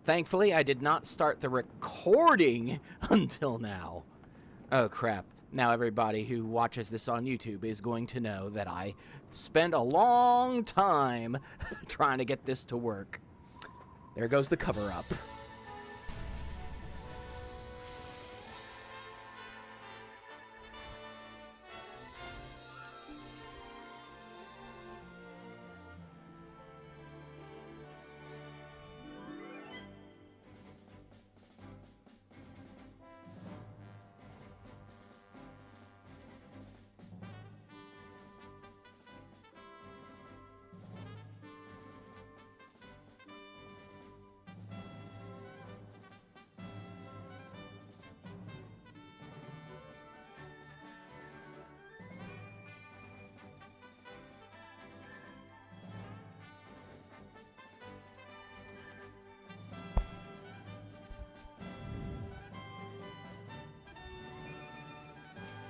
Thankfully, I did not start the recording until now. Oh, crap. Now everybody who watches this on YouTube is going to know that I spent a long time trying to get this to work. There goes the cover-up.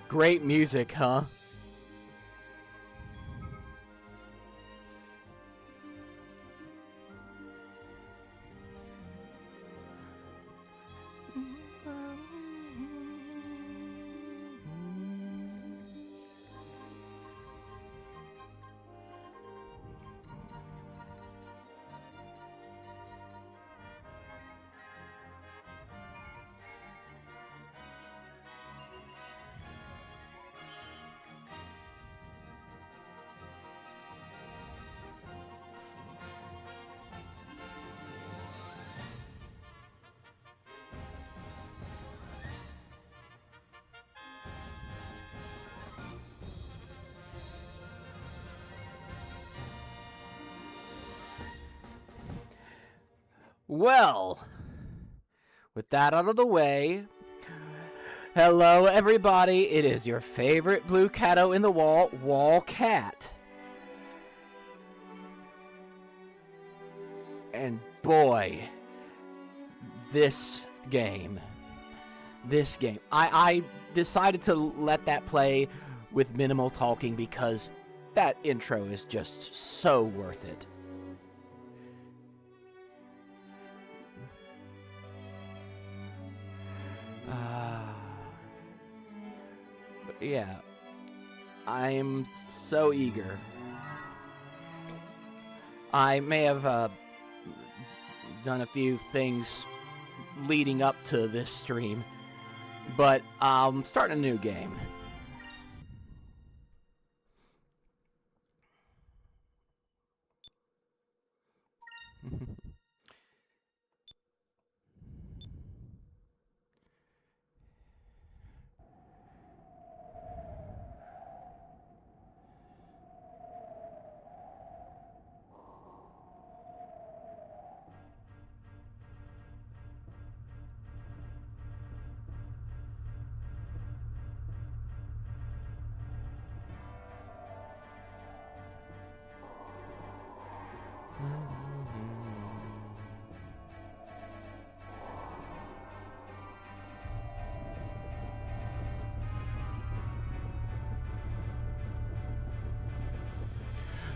Great music, huh? Well, with that out of the way, hello everybody, it is your favorite blue catto in the wall cat. And boy, this game, I decided to let that play with minimal talking because that intro is just so worth it. Yeah, I'm so eager. I may have done a few things leading up to this stream, but I'm starting a new game.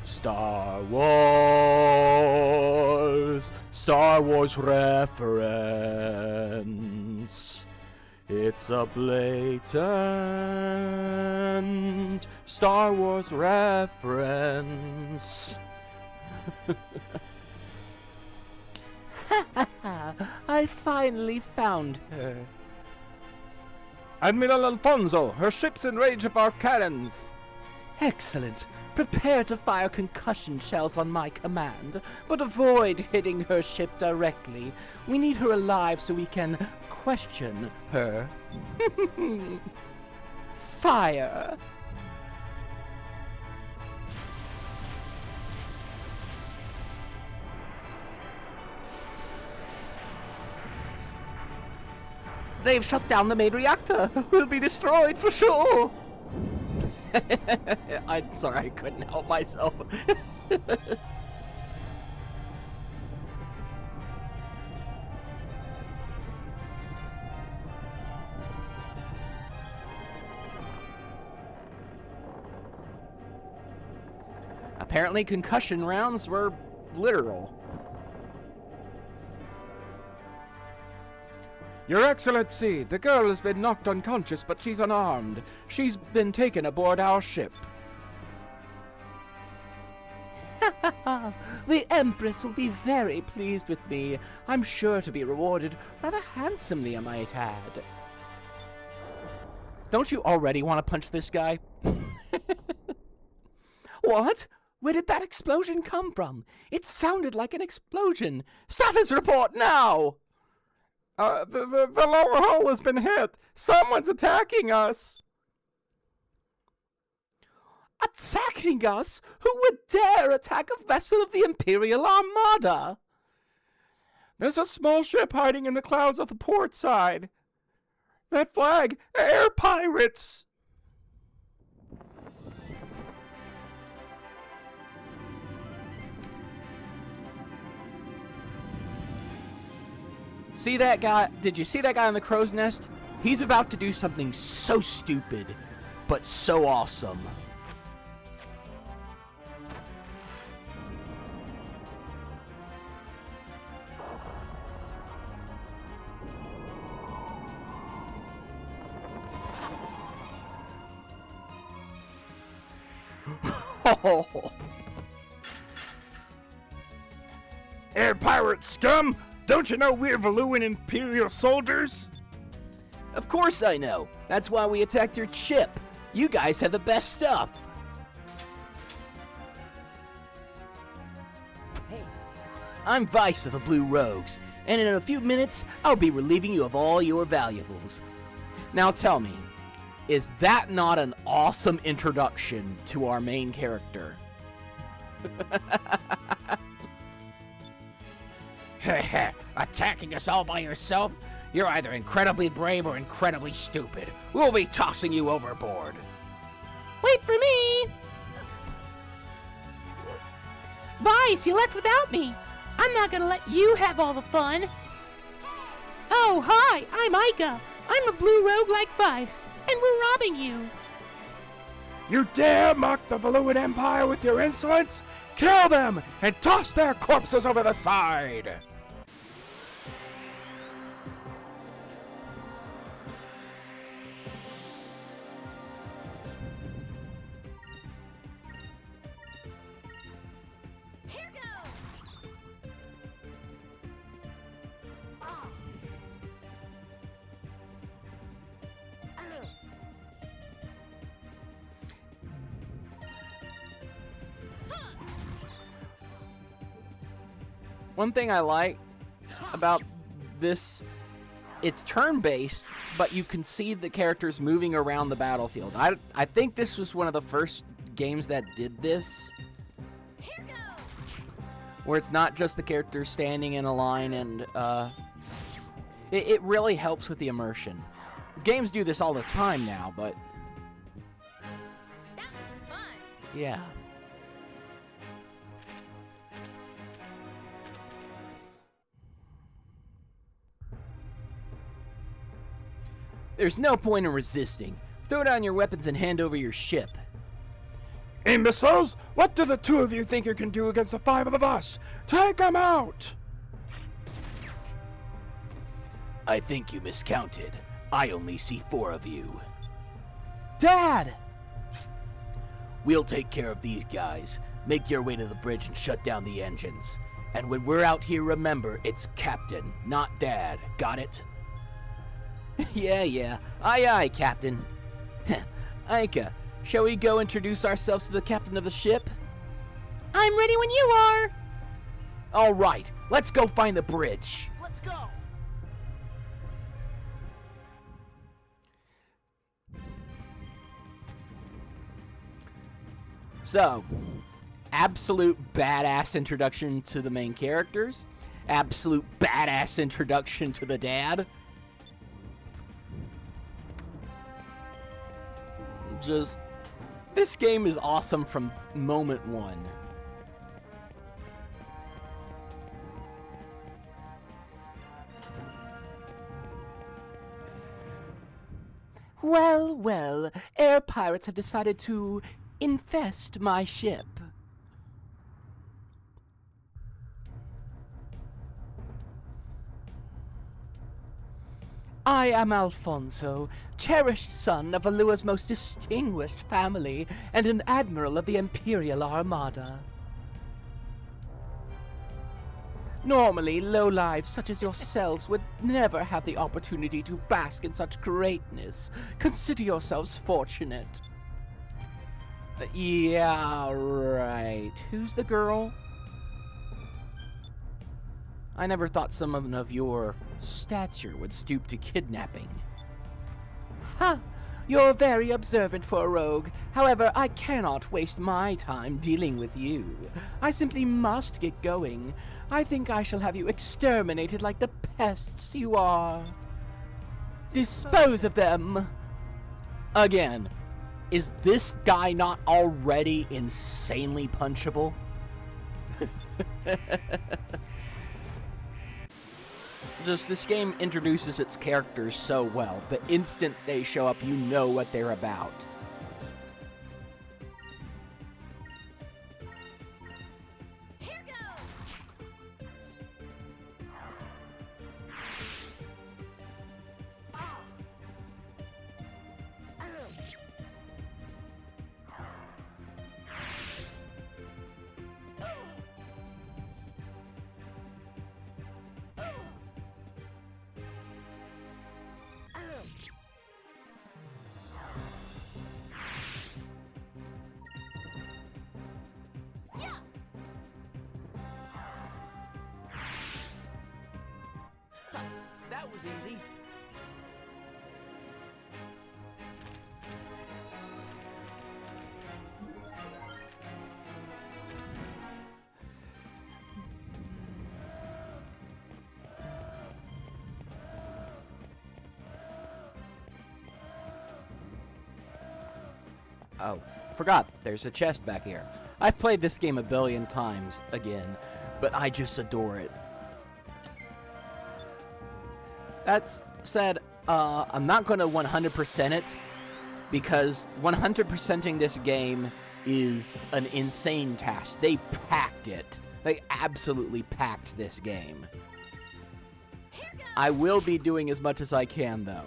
Star Wars reference. It's a blatant Star Wars reference. I finally found her. Admiral Alfonso, her ship's in range of our cannons. Excellent. Prepare to fire concussion shells on my command, but avoid hitting her ship directly. We need her alive so we can question her. Fire! They've shut down the main reactor. We'll be destroyed for sure. I'm sorry, I couldn't help myself. Apparently concussion rounds were literal. Your Excellency, the girl has been knocked unconscious, but she's unarmed. She's been taken aboard our ship. The Empress will be very pleased with me. I'm sure to be rewarded rather handsomely, I might add. Don't you already want to punch this guy? What? Where did that explosion come from? It sounded like an explosion. Status report now! The lower hull has been hit. Someone's attacking us. Attacking us? Who would dare attack a vessel of the Imperial Armada? There's a small ship hiding in the clouds at the port side. That flag, air pirates. See that guy? Did you see that guy in the crow's nest? He's about to do something so stupid, but so awesome. Air pirate scum! Don't you know we're Valuan Imperial soldiers? Of course I know. That's why we attacked your ship. You guys have the best stuff. Hey, I'm Vice of the Blue Rogues, and in a few minutes, I'll be relieving you of all your valuables. Now tell me, is that not an awesome introduction to our main character? Attacking us all by yourself? You're either incredibly brave or incredibly stupid. We'll be tossing you overboard. Wait for me! Vice, you left without me. I'm not gonna let you have all the fun. Oh, hi, I'm Ica. I'm a blue rogue like Vice, and we're robbing you. You dare mock the Valuan Empire with your insolence? Kill them and toss their corpses over the side! One thing I like about this, it's turn-based, but you can see the characters moving around the battlefield. I think this was one of the first games that did this, where it's not just the characters standing in a line, and it really helps with the immersion. Games do this all the time now, but That was fun. yeah. There's no point in resisting. Throw down your weapons and hand over your ship. Imbeciles! What do the two of you think you can do against the five of us? Take them out! I think you miscounted. I only see 4 of you. Dad! We'll take care of these guys. Make your way to the bridge and shut down the engines. And when we're out here, remember, it's Captain, not Dad. Got it? Yeah. Aye, aye, Captain. Ica, shall we go introduce ourselves to the captain of the ship? I'm ready when you are. All right, let's go find the bridge. Let's go. So, absolute badass introduction to the main characters. Absolute badass introduction to the dad. Just, this game is awesome from moment one. Well, air pirates have decided to infest my ship. I am Alfonso, cherished son of Alua's most distinguished family and an admiral of the Imperial Armada. Normally, lowlives such as yourselves would never have the opportunity to bask in such greatness. Consider yourselves fortunate. Yeah, right. Who's the girl? I never thought someone of your stature would stoop to kidnapping. Huh. You're very observant for a rogue. However, I cannot waste my time dealing with you. I simply must get going. I think I shall have you exterminated like the pests you are. Dispose of them. Again, is this guy not already insanely punchable? Just this game introduces its characters so well. The instant they show up, you know what they're about. Here goes. That was easy. Oh, forgot. There's a chest back here. I've played this game a billion times again, but I just adore it. That said, I'm not going to 100% it, because 100%ing this game is an insane task. They packed it. They absolutely packed this game. I will be doing as much as I can, though.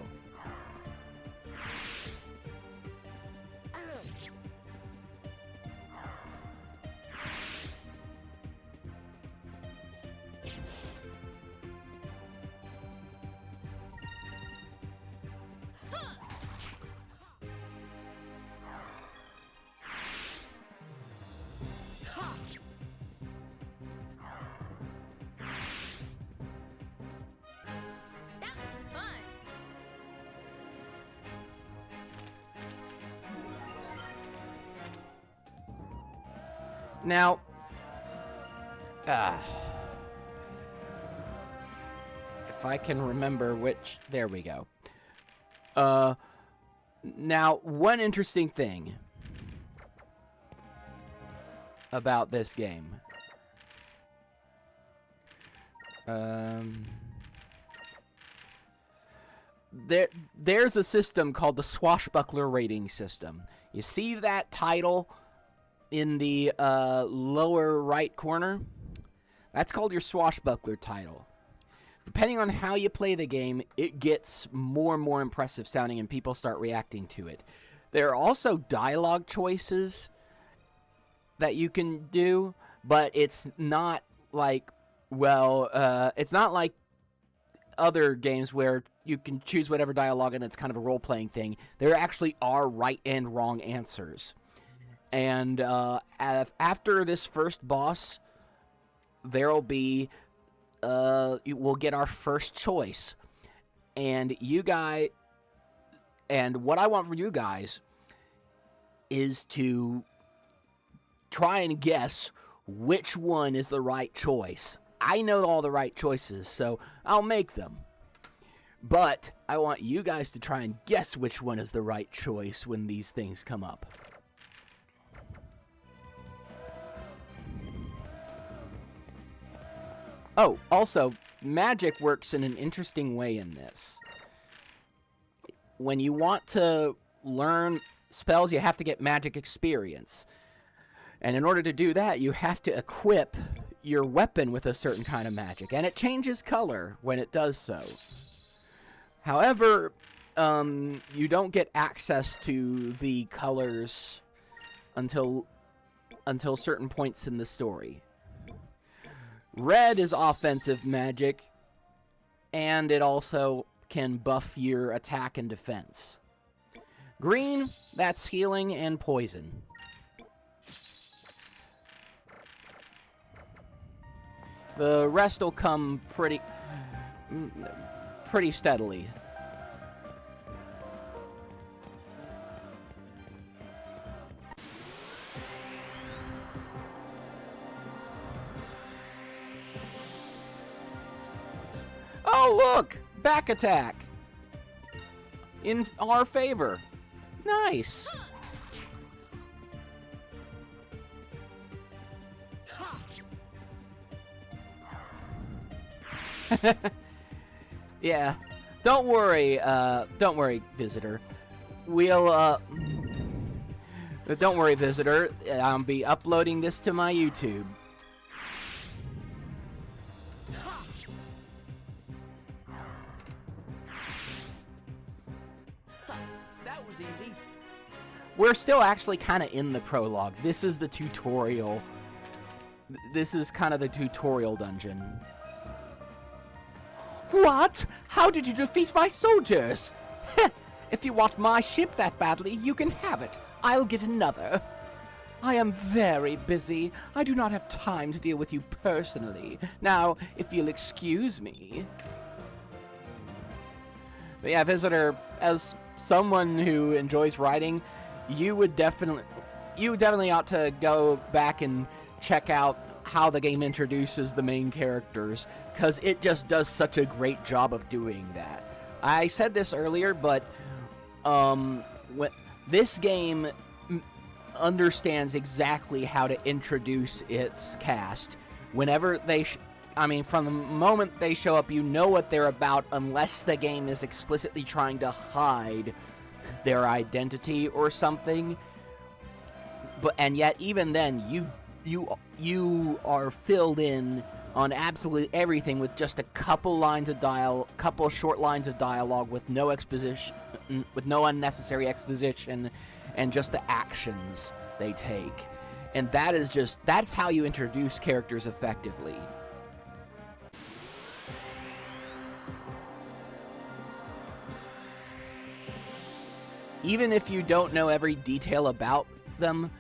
That was fun. Now, if I can remember which, there we go. Now, one interesting thing about this game. There's a system called the swashbuckler rating system. You see that title in the lower right corner? That's called your swashbuckler title. Depending on how you play the game, it gets more and more impressive sounding and people start reacting to it. There are also dialogue choices that you can do, but it's not like, well, it's not like other games where you can choose whatever dialogue and it's kind of a role-playing thing. There actually are right and wrong answers. And after this first boss, there'll be, we'll get our first choice. And what I want from you guys is to try and guess which one is the right choice. I know all the right choices, so I'll make them. But I want you guys to try and guess which one is the right choice when these things come up. Oh, also, magic works in an interesting way in this. When you want to learn spells, you have to get magic experience. And in order to do that, you have to equip your weapon with a certain kind of magic. And it changes color when it does so. However, you don't get access to the colors until certain points in the story. Red is offensive magic, and it also can buff your attack and defense. Green, that's healing and poison. The rest will come pretty steadily. Oh, look! Back attack! In our favor. Nice! Yeah. Don't worry, visitor. Don't worry, visitor. I'll be uploading this to my YouTube. That was easy. We're still actually kind of in the prologue. This is the tutorial. This is kind of the tutorial dungeon. What? How did you defeat my soldiers? If you want my ship that badly, you can have it. I'll get another. I am very busy. I do not have time to deal with you personally. Now, if you'll excuse me. But yeah, visitor, as someone who enjoys writing, you definitely ought to go back and check out how the game introduces the main characters, because it just does such a great job of doing that. I said this earlier, but this game understands exactly how to introduce its cast. Whenever they, from the moment they show up, you know what they're about, unless the game is explicitly trying to hide their identity or something. And yet, even then, you are filled in on absolutely everything with just a couple short lines of dialogue with no exposition, with no unnecessary exposition, and just the actions they take. And that's how you introduce characters effectively. Even if you don't know every detail about them,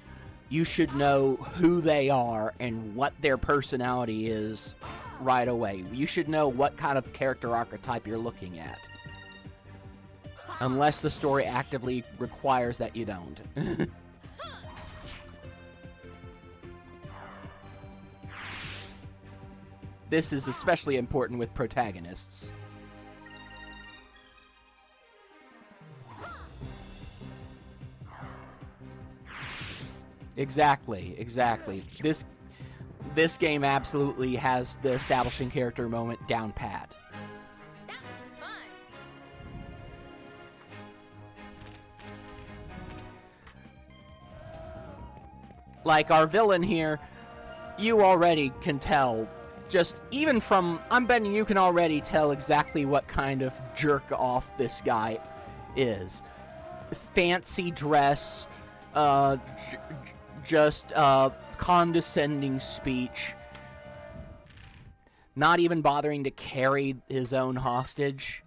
you should know who they are and what their personality is right away. You should know what kind of character archetype you're looking at. Unless the story actively requires that you don't. This is especially important with protagonists. Exactly. This game absolutely has the establishing character moment down pat. That was fun. Like our villain here, you already can tell, just even from, I'm betting you can already tell exactly what kind of jerk off this guy is. Fancy dress, just condescending speech, not even bothering to carry his own hostage.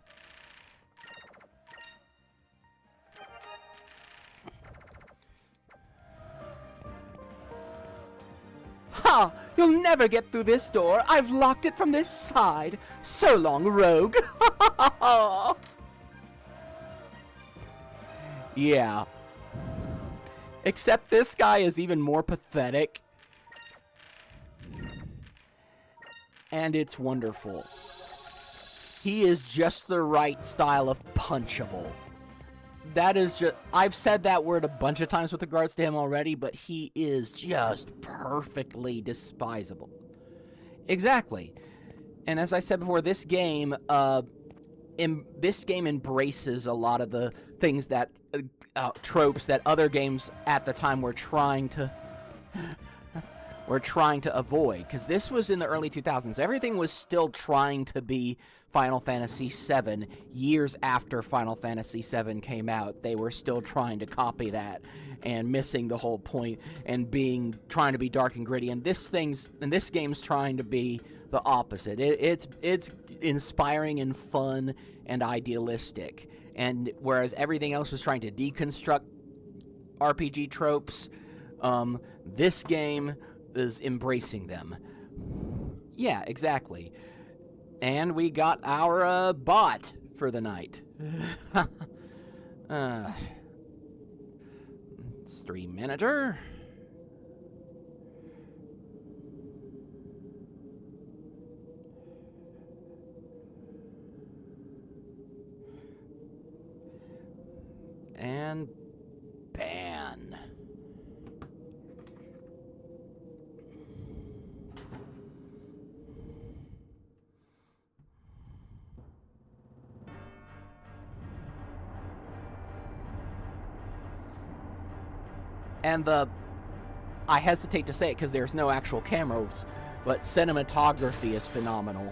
Ha! You'll never get through this door. I've locked it from this side. So long, rogue. Yeah. Except this guy is even more pathetic. And it's wonderful. He is just the right style of punchable. That is just... I've said that word a bunch of times with regards to him already, but he is just perfectly despisable. Exactly. And as I said before, this game embraces a lot of the things that... tropes that other games at the time were trying to were trying to avoid, because this was in the early 2000s. Everything was still trying to be Final Fantasy VII. Years after Final Fantasy VII came out, they were still trying to copy that and missing the whole point and trying to be dark and gritty. And this game's trying to be the opposite. It's inspiring and fun and idealistic. And whereas everything else was trying to deconstruct RPG tropes, this game is embracing them. Yeah, exactly. And we got our bot for the night. Stream manager. And ban. And I hesitate to say it because there's no actual cameras, but cinematography is phenomenal.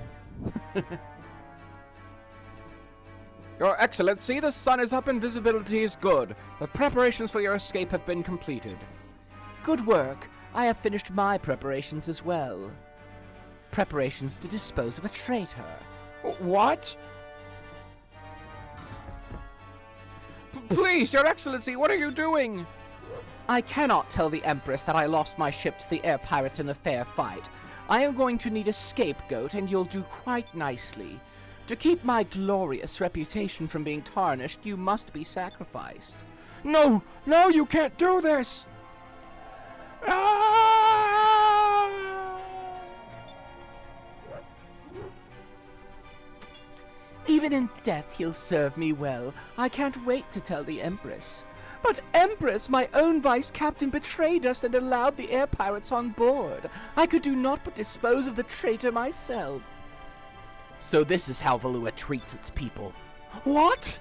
Your Excellency, the sun is up and visibility is good. The preparations for your escape have been completed. Good work. I have finished my preparations as well. Preparations to dispose of a traitor. What? Please, Your Excellency, what are you doing? I cannot tell the Empress that I lost my ship to the air pirates in a fair fight. I am going to need a scapegoat, and you'll do quite nicely. To keep my glorious reputation from being tarnished, you must be sacrificed. No, no, you can't do this! Ah! Even in death, he'll serve me well. I can't wait to tell the Empress. But Empress, my own vice captain betrayed us and allowed the air pirates on board. I could do naught but dispose of the traitor myself. So this is how Valua treats its people. What?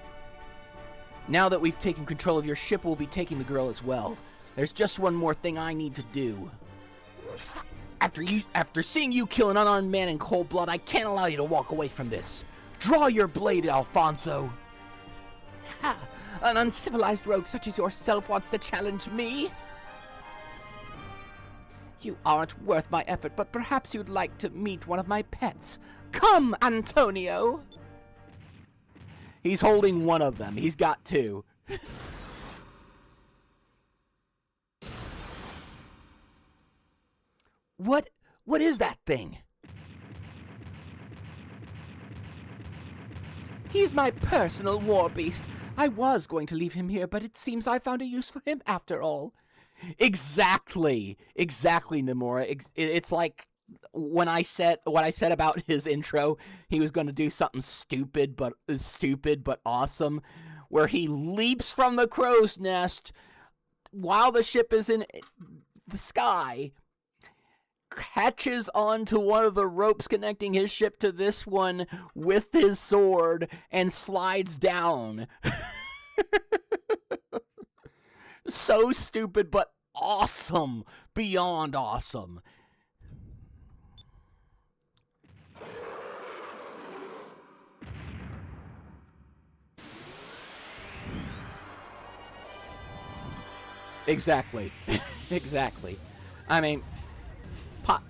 Now that we've taken control of your ship, we'll be taking the girl as well. There's just one more thing I need to do. After seeing you kill an unarmed man in cold blood, I can't allow you to walk away from this. Draw your blade, Alfonso. Ha! An uncivilized rogue such as yourself wants to challenge me? You aren't worth my effort, but perhaps you'd like to meet one of my pets. Come, Antonio! He's holding one of them. He's got two. What is that thing? He's my personal war beast. I was going to leave him here, but it seems I found a use for him after all. Exactly, Nomura. It's like when what I said about his intro. He was going to do something stupid but awesome, where he leaps from the crow's nest while the ship is in the sky, catches onto one of the ropes connecting his ship to this one with his sword and slides down. So stupid, but awesome. Beyond awesome. Exactly. Exactly. I mean,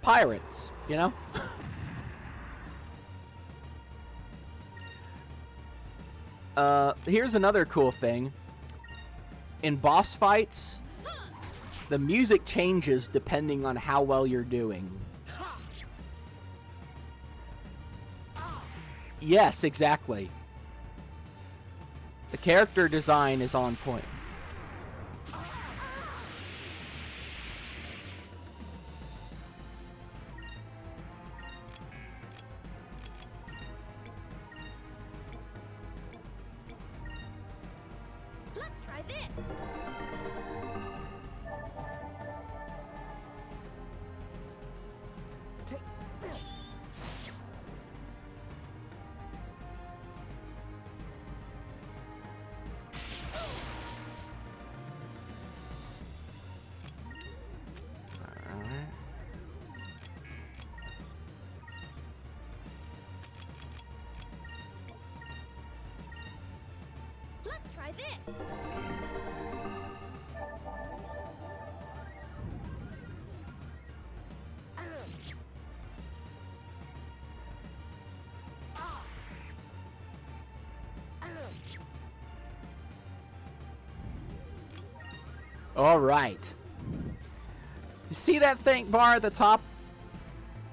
pirates, you know? Here's another cool thing. In boss fights, the music changes depending on how well you're doing. Yes, exactly. The character design is on point. Let's try this. Let's try this. All right. You see that thing bar at the top?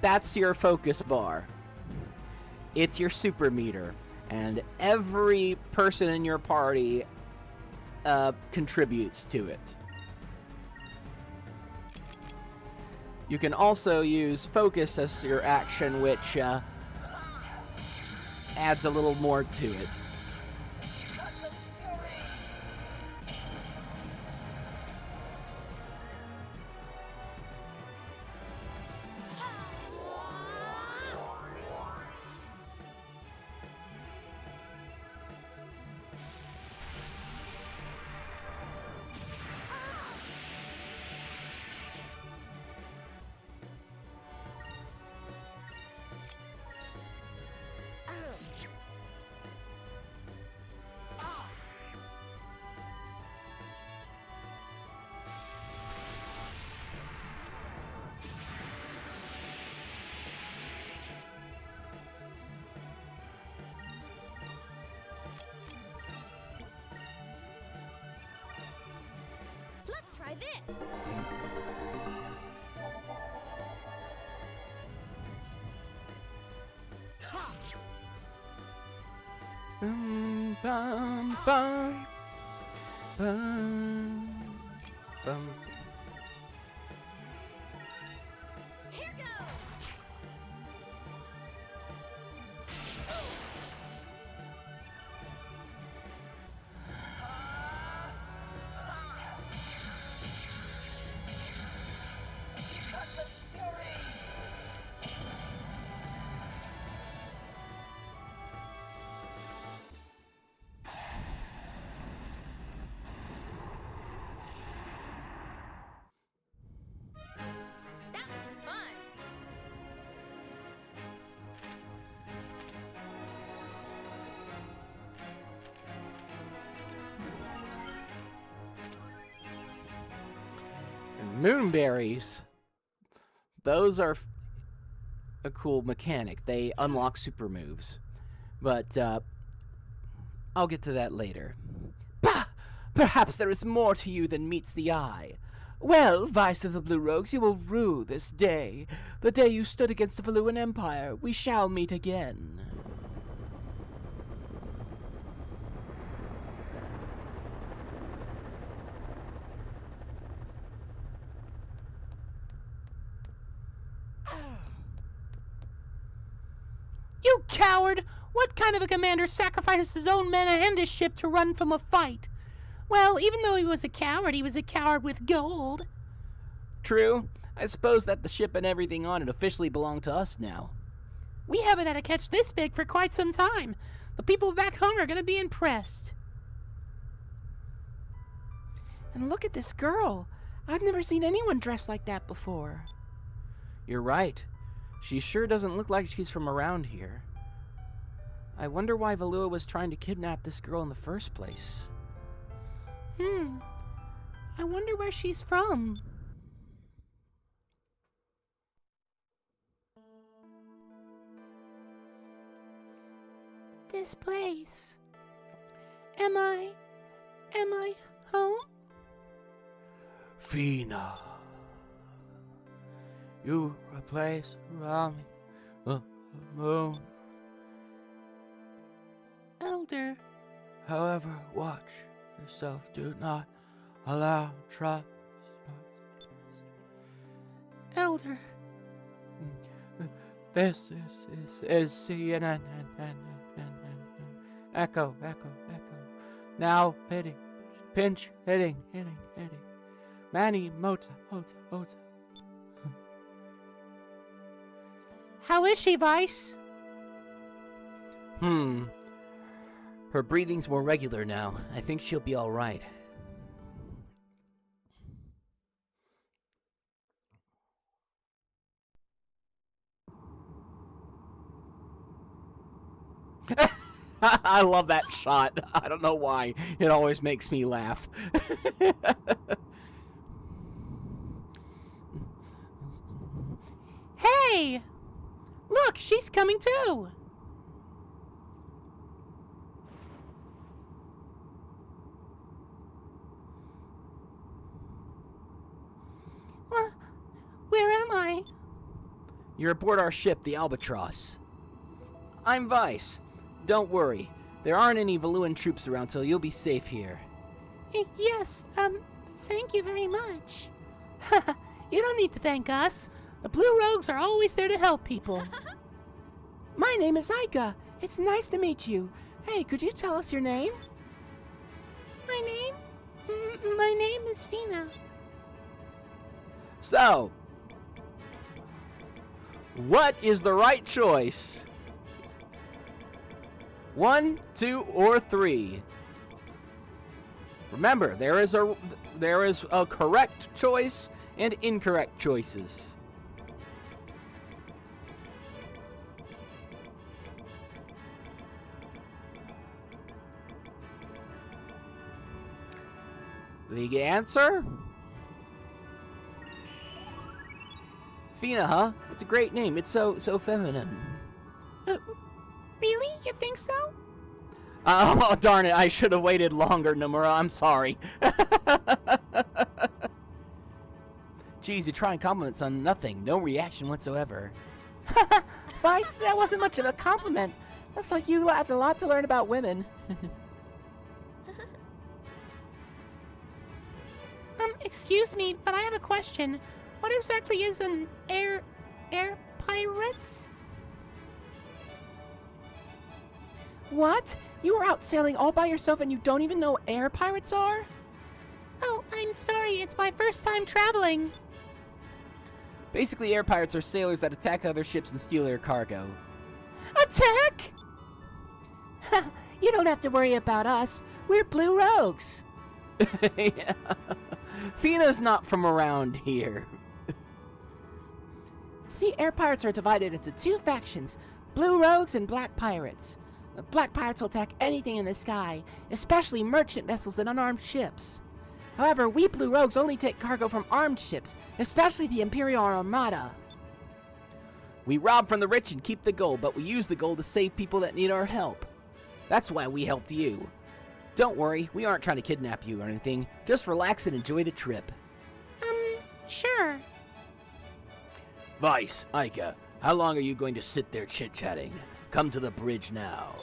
That's your focus bar. It's your super meter, and every person in your party contributes to it. You can also use focus as your action, which adds a little more to it. Let's try this. Bum, bum, bum, bum, bum. Here goes. That was fun. And moonberries. Those are a cool mechanic. They unlock super moves. But I'll get to that later. Bah! Perhaps there is more to you than meets the eye. Well, Vice of the Blue Rogues, you will rue this day. The day you stood against the Valuan Empire. We shall meet again. You coward! What kind of a commander sacrifices his own men and his ship to run from a fight? Well, even though he was a coward with gold. True. I suppose that the ship and everything on it officially belong to us now. We haven't had a catch this big for quite some time. The people back home are going to be impressed. And look at this girl. I've never seen anyone dressed like that before. You're right. She sure doesn't look like she's from around here. I wonder why Valua was trying to kidnap this girl in the first place. I wonder where she's from. This place. Am I home? Fina, you replace Rami, the moon. Elder. However, watch yourself. Do not allow trust. Elder. This is CNN. Echo. Now pinch hitting. Manny Mota. How is she, Vice? Her breathing's more regular now. I think she'll be all right. I love that shot. I don't know why. It always makes me laugh. Hey! Look, she's coming too! Where am I? You're aboard our ship, the Albatross. I'm Vice. Don't worry. There aren't any Valuan troops around, so you'll be safe here. Yes, thank you very much. You don't need to thank us. The Blue Rogues are always there to help people. My name is Aika. It's nice to meet you. Hey, could you tell us your name? My name is Fina. So, what is the right choice? 1, 2, or 3? Remember, there is a correct choice and incorrect choices. The answer? Fina, huh? It's a great name. It's so feminine. Really? You think so? Oh, darn it. I should have waited longer, Nomura. I'm sorry. Geez, you try and compliments on nothing. No reaction whatsoever. Vice, that wasn't much of a compliment. Looks like you have a lot to learn about women. Excuse me, but I have a question. What exactly is an air pirate? What? You were out sailing all by yourself and you don't even know what air pirates are? Oh, I'm sorry. It's my first time traveling. Basically, air pirates are sailors that attack other ships and steal their cargo. Attack? You don't have to worry about us. We're Blue Rogues. Yeah. Fina's not from around here. See, air pirates are divided into two factions, Blue Rogues and Black Pirates. The Black Pirates will attack anything in the sky, especially merchant vessels and unarmed ships. However, we Blue Rogues only take cargo from armed ships, especially the Imperial Armada. We rob from the rich and keep the gold, but we use the gold to save people that need our help. That's why we helped you. Don't worry, we aren't trying to kidnap you or anything. Just relax and enjoy the trip. Sure. Vice, Aika, how long are you going to sit there chit-chatting? Come to the bridge now.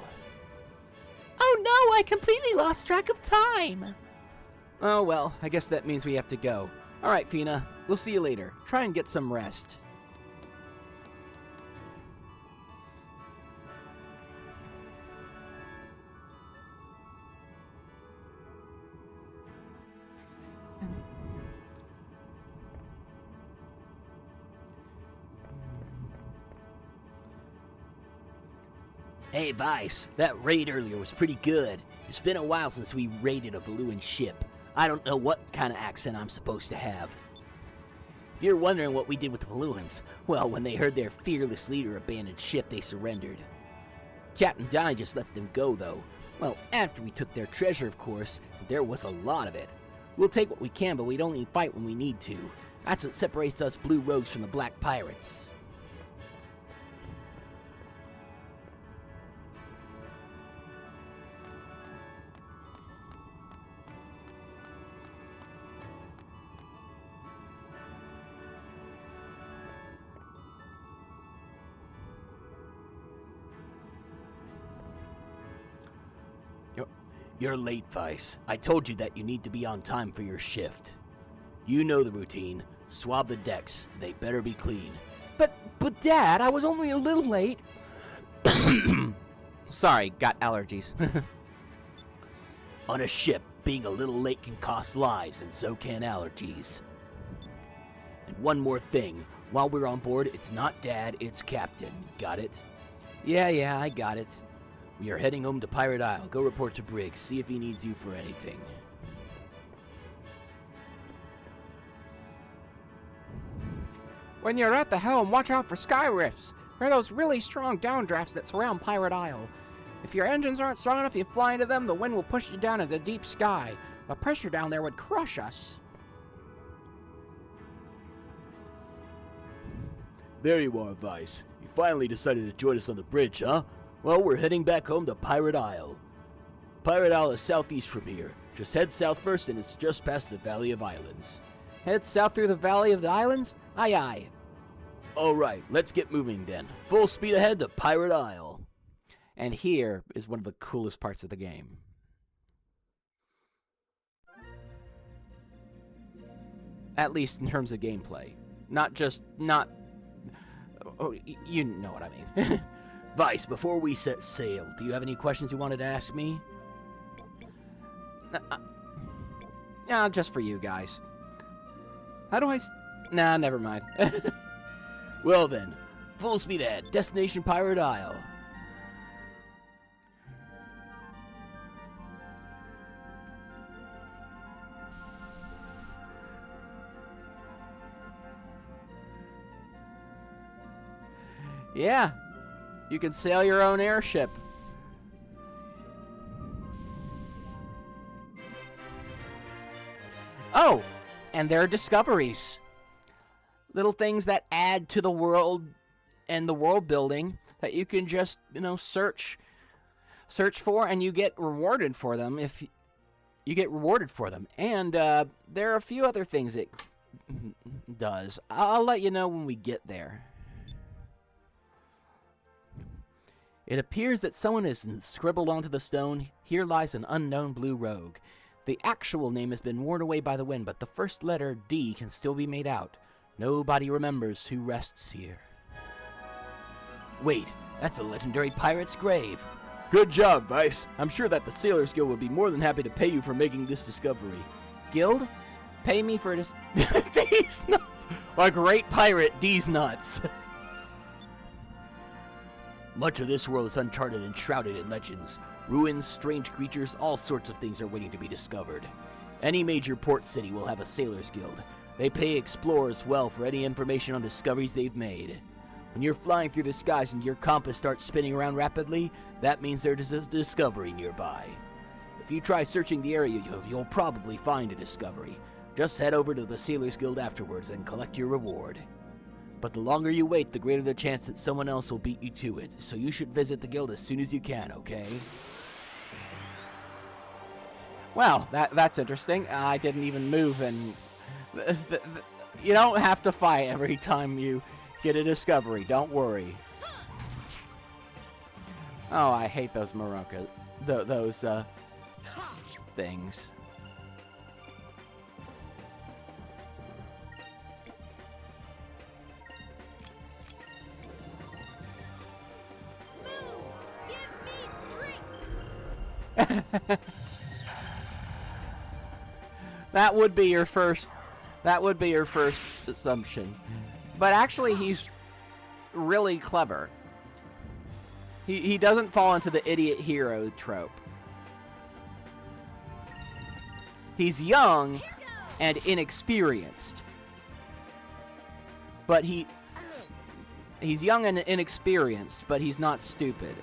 Oh no, I completely lost track of time. Oh well, I guess that means we have to go. Alright, Fina, we'll see you later. Try and get some rest. Hey, Vice, that raid earlier was pretty good. It's been a while since we raided a Valuan ship. I don't know what kind of accent I'm supposed to have. If you're wondering what we did with the Valuans, well, when they heard their fearless leader abandoned ship, they surrendered. Captain Donnie just let them go, though. Well, after we took their treasure, of course, there was a lot of it. We'll take what we can, but we'd only fight when we need to. That's what separates us Blue Rogues from the Black Pirates. You're late, Vice. I told you that you need to be on time for your shift. You know the routine. Swab the decks. They better be clean. But Dad, I was only a little late. Sorry, got allergies. On a ship, being a little late can cost lives, and so can allergies. And one more thing. While we're on board, it's not Dad, it's Captain. Got it? Yeah, I got it. We are heading home to Pirate Isle. Go report to Briggs. See if he needs you for anything. When you're at the helm, watch out for sky rifts. They're those really strong downdrafts that surround Pirate Isle. If your engines aren't strong enough, you fly into them, the wind will push you down into the deep sky. The pressure down there would crush us. There you are, Vice. You finally decided to join us on the bridge, huh? Well, we're heading back home to Pirate Isle. Pirate Isle is southeast from here. Just head south first and it's just past the Valley of Islands. Head south through the Valley of the Islands? Aye, aye. Alright, let's get moving then. Full speed ahead to Pirate Isle. And here is one of the coolest parts of the game. At least in terms of gameplay. Not... Oh, you know what I mean. Vice, before we set sail, do you have any questions you wanted to ask me? Just for you guys. How do I... Nah, never mind. Well then, full speed ahead, destination Pirate Isle. Yeah, you can sail your own airship. Oh, and there are discoveries. Little things that add to the world and the world building that you can just, search for, and you get rewarded for them if you get rewarded for them. And there are a few other things it does. I'll let you know when we get there. It appears that someone has scribbled onto the stone, "Here lies an unknown blue rogue." The actual name has been worn away by the wind, but the first letter, D, can still be made out. Nobody remembers who rests here. Wait, that's a legendary pirate's grave. Good job, Vice. I'm sure that the Sailors Guild would be more than happy to pay you for making this discovery. Guild? Pay me for this... D's nuts! A great pirate, D's nuts. Much of this world is uncharted and shrouded in legends. Ruins, strange creatures, all sorts of things are waiting to be discovered. Any major port city will have a Sailors Guild. They pay explorers well for any information on discoveries they've made. When you're flying through the skies and your compass starts spinning around rapidly, that means there's a discovery nearby. If you try searching the area, you'll probably find a discovery. Just head over to the Sailors Guild afterwards and collect your reward. But the longer you wait, the greater the chance that someone else will beat you to it, so you should visit the guild as soon as you can, okay? Well, that's interesting. I didn't even move, and you don't have to fight every time you get a discovery. Don't worry. Oh, I hate those Maroka, those things. That would be your first assumption. But actually he's really clever. He doesn't fall into the idiot hero trope. He's young and inexperienced. But he's young and inexperienced, but he's not stupid.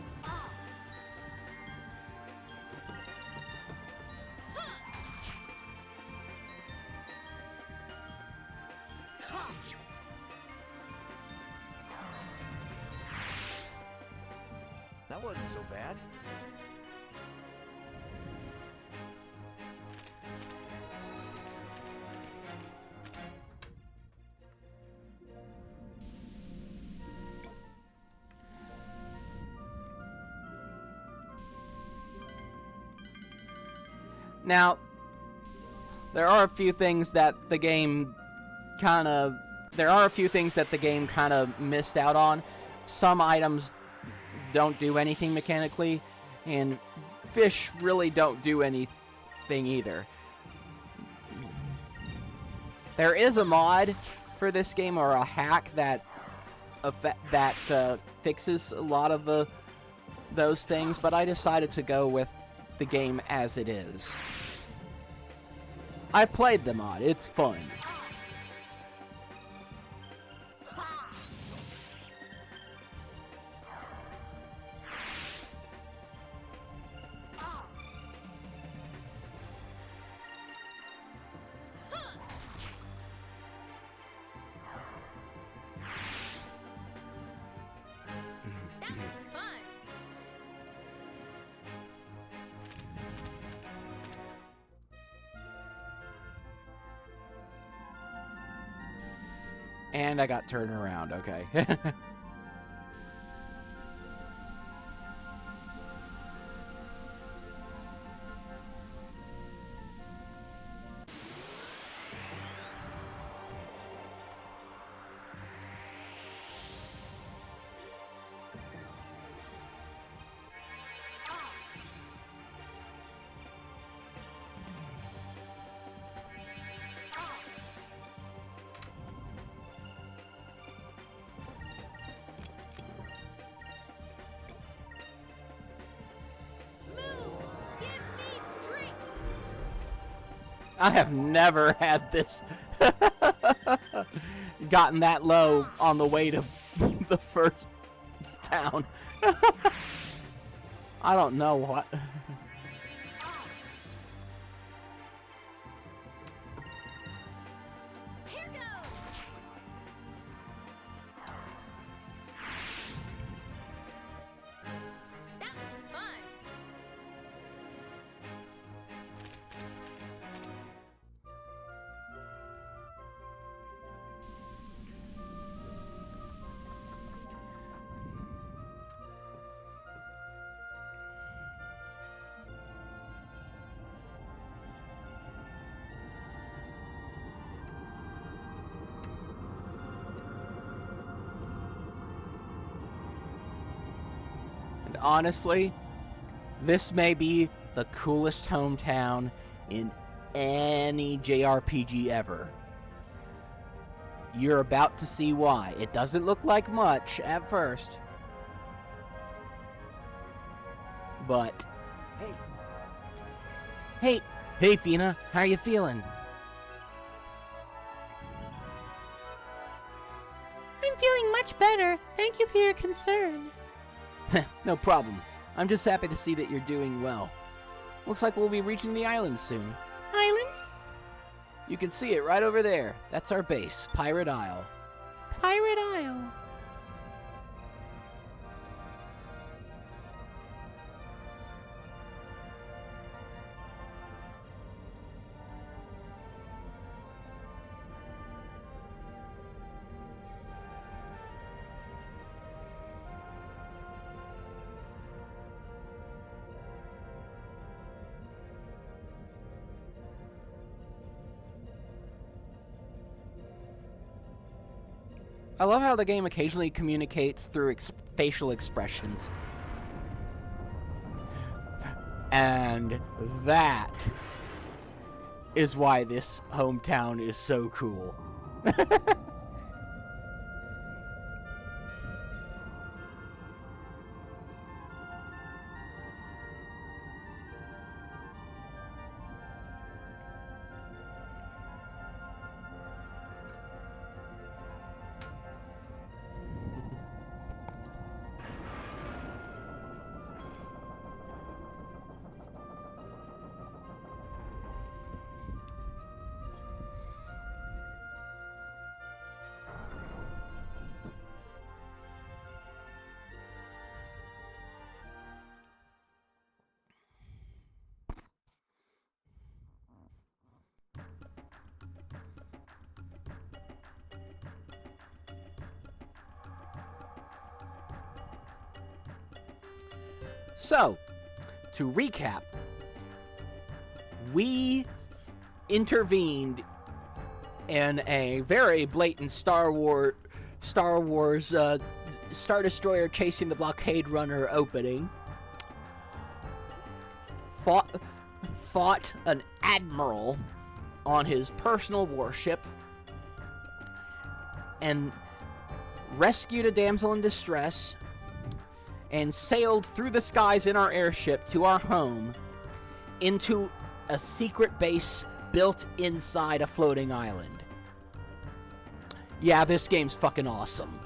That wasn't so bad. Now, there are a few things that the game kind of missed out on. Some items don't do anything mechanically, and fish really don't do anything either. There is a mod for this game, or a hack that fixes a lot of those things, but I decided to go with the game as it is. I've played the mod. It's fun. And I got turned around, okay. Moves, give me strength. I have never had this gotten that low on the way to the first town. I don't know what. Here goes. That was fun. And honestly, this may be the coolest hometown in any JRPG ever. You're about to see why. It doesn't look like much at first. But Hey, Fina, how are you feeling? I'm feeling much better. Thank you for your concern. No problem. I'm just happy to see that you're doing well. Looks like we'll be reaching the island soon. Island? You can see it right over there. That's our base, Pirate Isle. Pirate Isle. I love how the game occasionally communicates through facial expressions. And that is why this hometown is so cool. So, to recap, we intervened in a very blatant Star Wars Star Destroyer chasing the blockade runner opening. Fought an admiral on his personal warship and rescued a damsel in distress and sailed through the skies in our airship to our home into a secret base built inside a floating island. Yeah, this game's fucking awesome.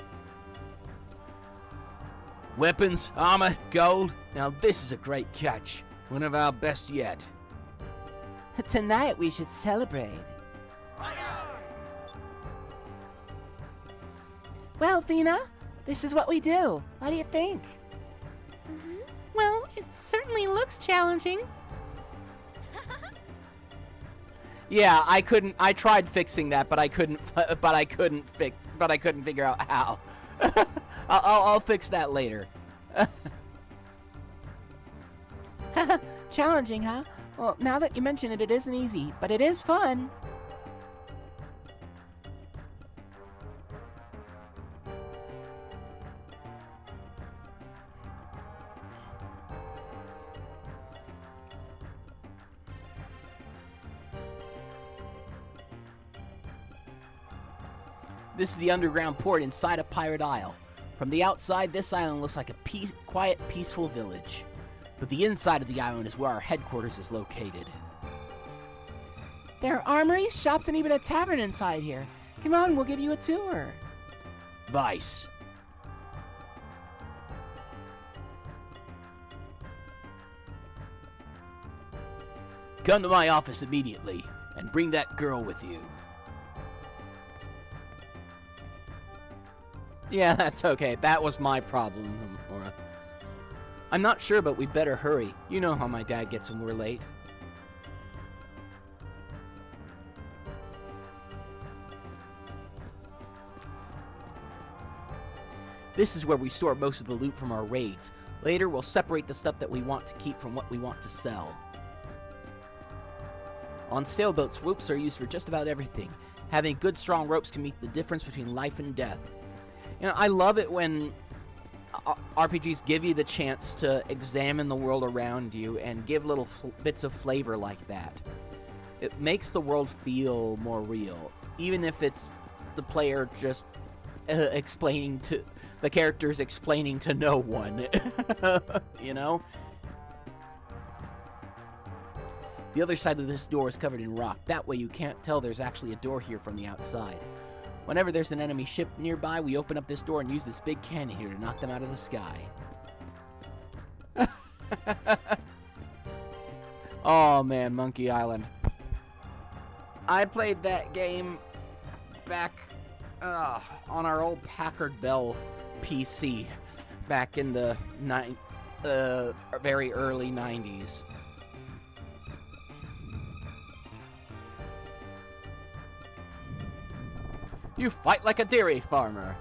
Weapons, armor, gold. Now this is a great catch. One of our best yet. Tonight we should celebrate. Well, Fina, this is what we do. What do you think? Well, it certainly looks challenging. Yeah, I couldn't. I tried fixing that, but I couldn't. But I couldn't figure out how. I'll fix that later. Challenging, huh? Well, now that you mention it, it isn't easy, but it is fun. This is the underground port inside a pirate isle. From the outside, this island looks like a quiet, peaceful village. But the inside of the island is where our headquarters is located. There are armories, shops, and even a tavern inside here. Come on, we'll give you a tour. Vice. Come to my office immediately, and bring that girl with you. Yeah, that's okay. That was my problem, Aura. I'm not sure, but we better hurry. You know how my dad gets when we're late. This is where we store most of the loot from our raids. Later, we'll separate the stuff that we want to keep from what we want to sell. On sailboats, ropes are used for just about everything. Having good, strong ropes can make the difference between life and death. You know, I love it when RPGs give you the chance to examine the world around you and give little bits of flavor like that. It makes the world feel more real, even if it's the player just explaining to the characters explaining to no one. You know? The other side of this door is covered in rock. That way you can't tell there's actually a door here from the outside. Whenever there's an enemy ship nearby, we open up this door and use this big cannon here to knock them out of the sky. Oh man, Monkey Island. I played that game back on our old Packard Bell PC back in the very early 90s. You fight like a dairy farmer.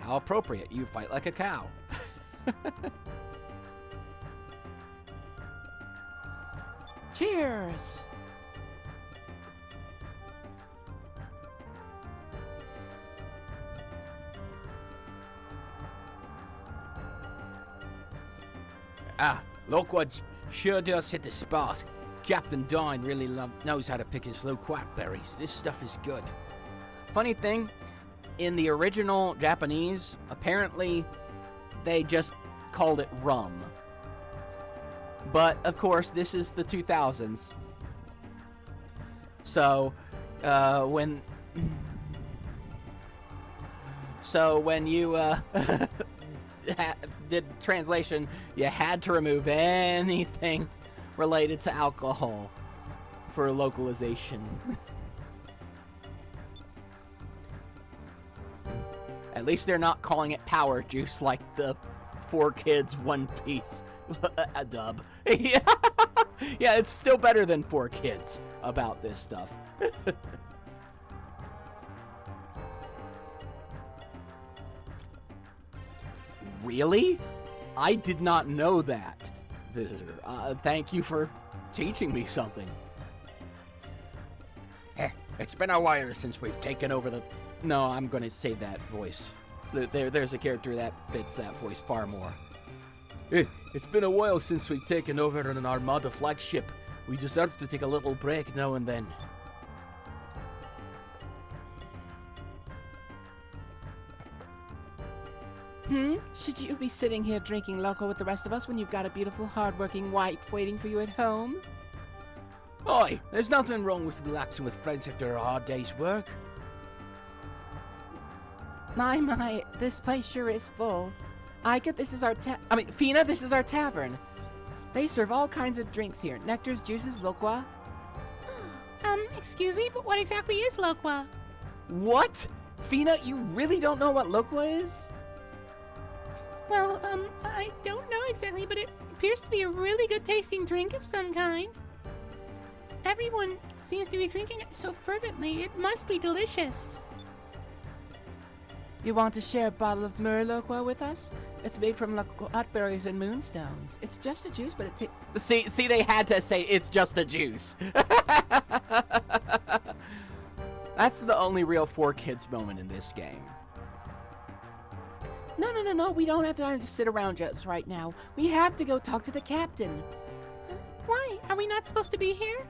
How appropriate. You fight like a cow. Cheers! Loquat sure does hit the spot. Captain Dine really knows how to pick his low quackberries. This stuff is good. Funny thing, in the original Japanese, apparently they just called it rum. But of course, this is the 2000s. So, when you did translation, you had to remove anything related to alcohol for localization. At least they're not calling it power juice like the 4 Kids One Piece dub. Yeah, it's still better than 4 Kids about this stuff. Really? I did not know that, visitor. Thank you for teaching me something. It's been a while since we've taken over the... No, I'm going to save that voice. There's a character that fits that voice far more. It's been a while since we've taken over an Armada flagship. We deserve to take a little break now and then. Should you be sitting here drinking loco with the rest of us when you've got a beautiful, hard-working wife waiting for you at home? Oi, there's nothing wrong with relaxing with friends after a hard day's work. My, this place sure is full. Ika, this is our Fina, this is our tavern. They serve all kinds of drinks here. Nectars, juices, loqua. Excuse me, but what exactly is loqua? What? Fina, you really don't know what loqua is? Well, I don't know exactly, but it appears to be a really good tasting drink of some kind. Everyone seems to be drinking it so fervently. It must be delicious. You want to share a bottle of Merlot with us? It's made from hotberries and moonstones. It's just a juice, but it tastes... See, they had to say it's just a juice. That's the only real 4Kids moment in this game. No. We don't have time to sit around just right now. We have to go talk to the captain. Why? Are we not supposed to be here?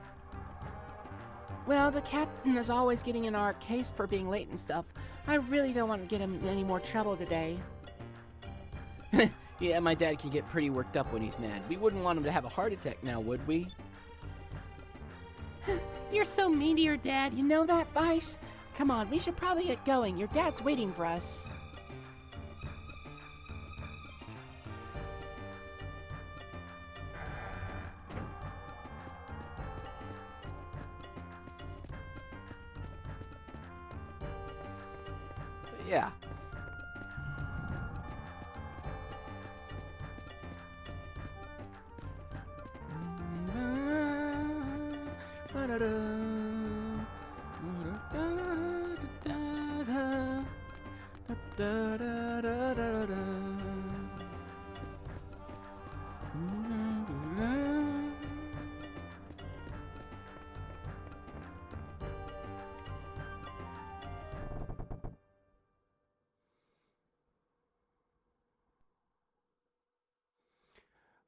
Well, the captain is always getting in our case for being late and stuff. I really don't want to get him in any more trouble today. Yeah, my dad can get pretty worked up when he's mad. We wouldn't want him to have a heart attack now, would we? You're so mean to your dad. You know that, Vice? Come on, we should probably get going. Your dad's waiting for us. Yeah.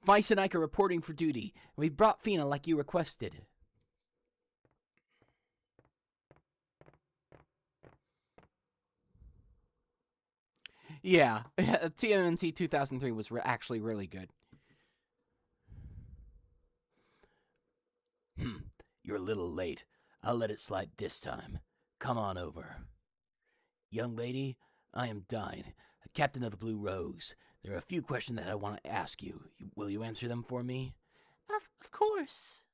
Vice and Ike are reporting for duty. We've brought Fina like you requested. Yeah, TMNT 2003 was actually really good. You're a little late. I'll let it slide this time. Come on over. Young lady, I am Dine, captain of the Blue Rose. There are a few questions that I want to ask you. Will you answer them for me? Of course.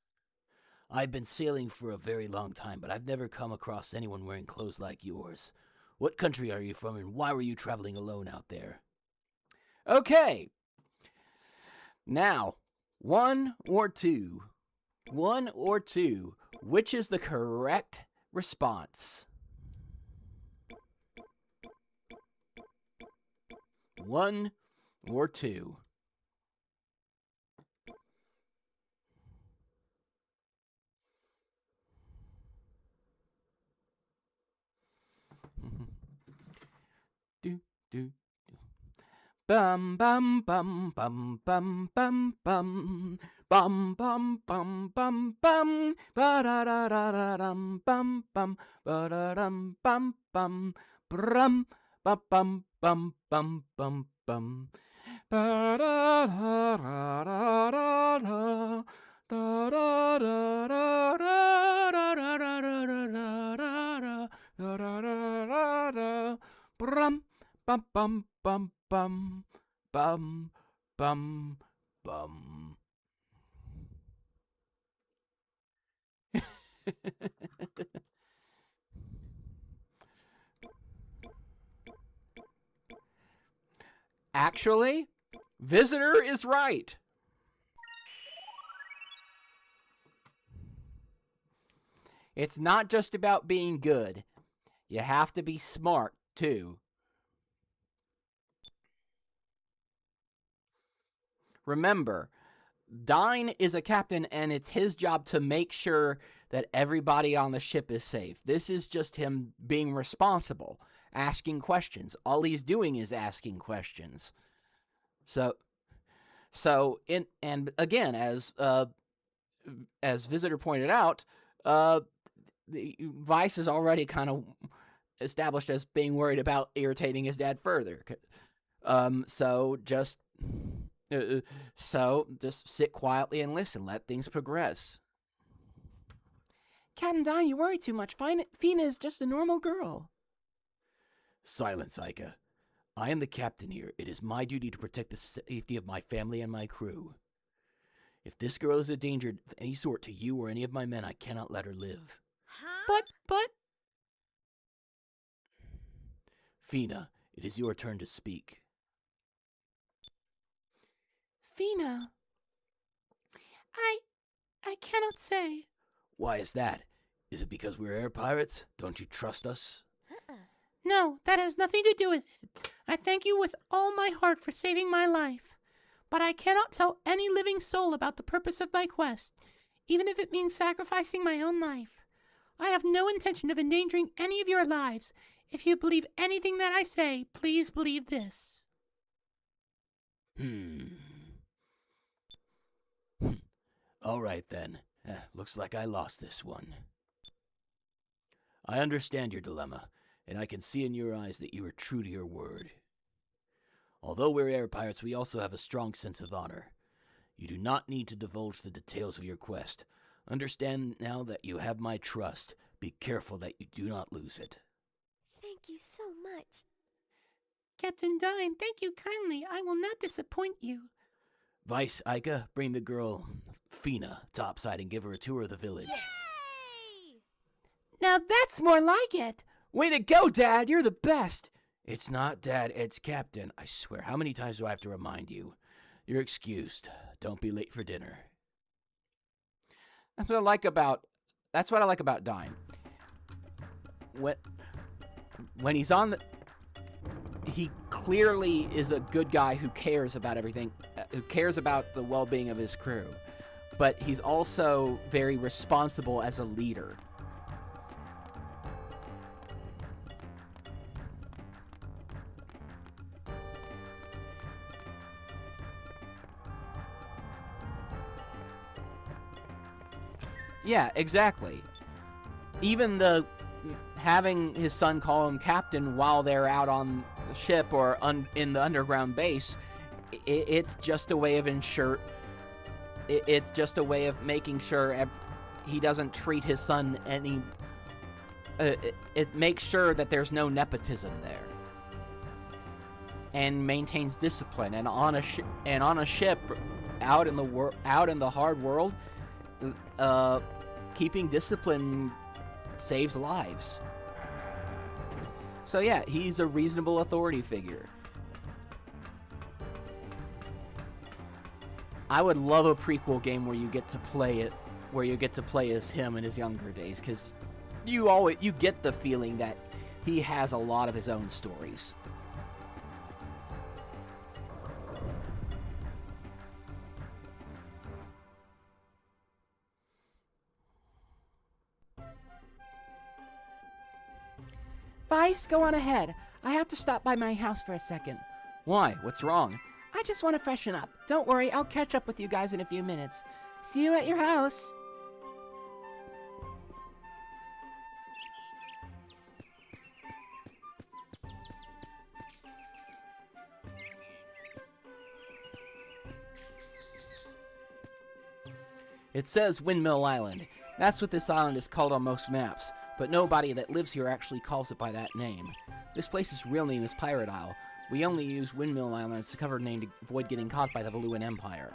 I've been sailing for a very long time, but I've never come across anyone wearing clothes like yours. What country are you from, and why were you traveling alone out there? Okay. Now, one or two. Which is the correct response? One or two. do. Bum bum bum bum bum bum bum bum bum bum bum bum ba da da da da dum bum bum ba da dum bum bum brum ba bum bum bum bum bum ba da da da da da da da da da da da da da da da brum bum bum bum bum bum bum bum. Actually, Visitor is right. It's not just about being good. You have to be smart, too. Remember, Dine is a captain, and it's his job to make sure that everybody on the ship is safe. This is just him being responsible, asking questions. All he's doing is asking questions. And again, as Visitor pointed out, Vice is already kind of established as being worried about irritating his dad further. So just sit quietly and listen. Let things progress. Captain Dine, you worry too much. Fina is just a normal girl. Silence, Ica. I am the captain here. It is my duty to protect the safety of my family and my crew. If this girl is a danger of any sort to you or any of my men, I cannot let her live. Huh? But... Fina, it is your turn to speak. Fina... I cannot say. Why is that? Is it because we're air pirates? Don't you trust us? No, that has nothing to do with it. I thank you with all my heart for saving my life. But I cannot tell any living soul about the purpose of my quest, even if it means sacrificing my own life. I have no intention of endangering any of your lives. If you believe anything that I say, please believe this. All right, then. Looks like I lost this one. I understand your dilemma, and I can see in your eyes that you are true to your word. Although we're air pirates, we also have a strong sense of honor. You do not need to divulge the details of your quest. Understand now that you have my trust. Be careful that you do not lose it. Thank you so much. Captain Dine, thank you kindly. I will not disappoint you. Vice, Ika, bring the girl, Fina, topside and give her a tour of the village. Yay! Now that's more like it. Way to go, Dad! You're the best! It's not Dad, it's Captain. I swear, how many times do I have to remind you? You're excused. Don't be late for dinner. That's what I like about Dine. When he's on the... He clearly is a good guy who cares about everything, who cares about the well-being of his crew. But he's also very responsible as a leader. Yeah, exactly. Even having his son call him captain while they're out on the ship or in the underground base, it's just a way of it's just a way of making sure he doesn't treat his son any. It makes sure that there's no nepotism there, and maintains discipline. And on a ship, out in the hard world, keeping discipline saves lives. So yeah, he's a reasonable authority figure. I would love a prequel game where you get to play as him in his younger days, because you get the feeling that he has a lot of his own stories. Vice, go on ahead. I have to stop by my house for a second. Why? What's wrong? I just want to freshen up. Don't worry, I'll catch up with you guys in a few minutes. See you at your house. It says Windmill Island. That's what this island is called on most maps, but nobody that lives here actually calls it by that name. This place's real name is Pirate Isle. We only use Windmill Island as a cover name to avoid getting caught by the Valuan Empire.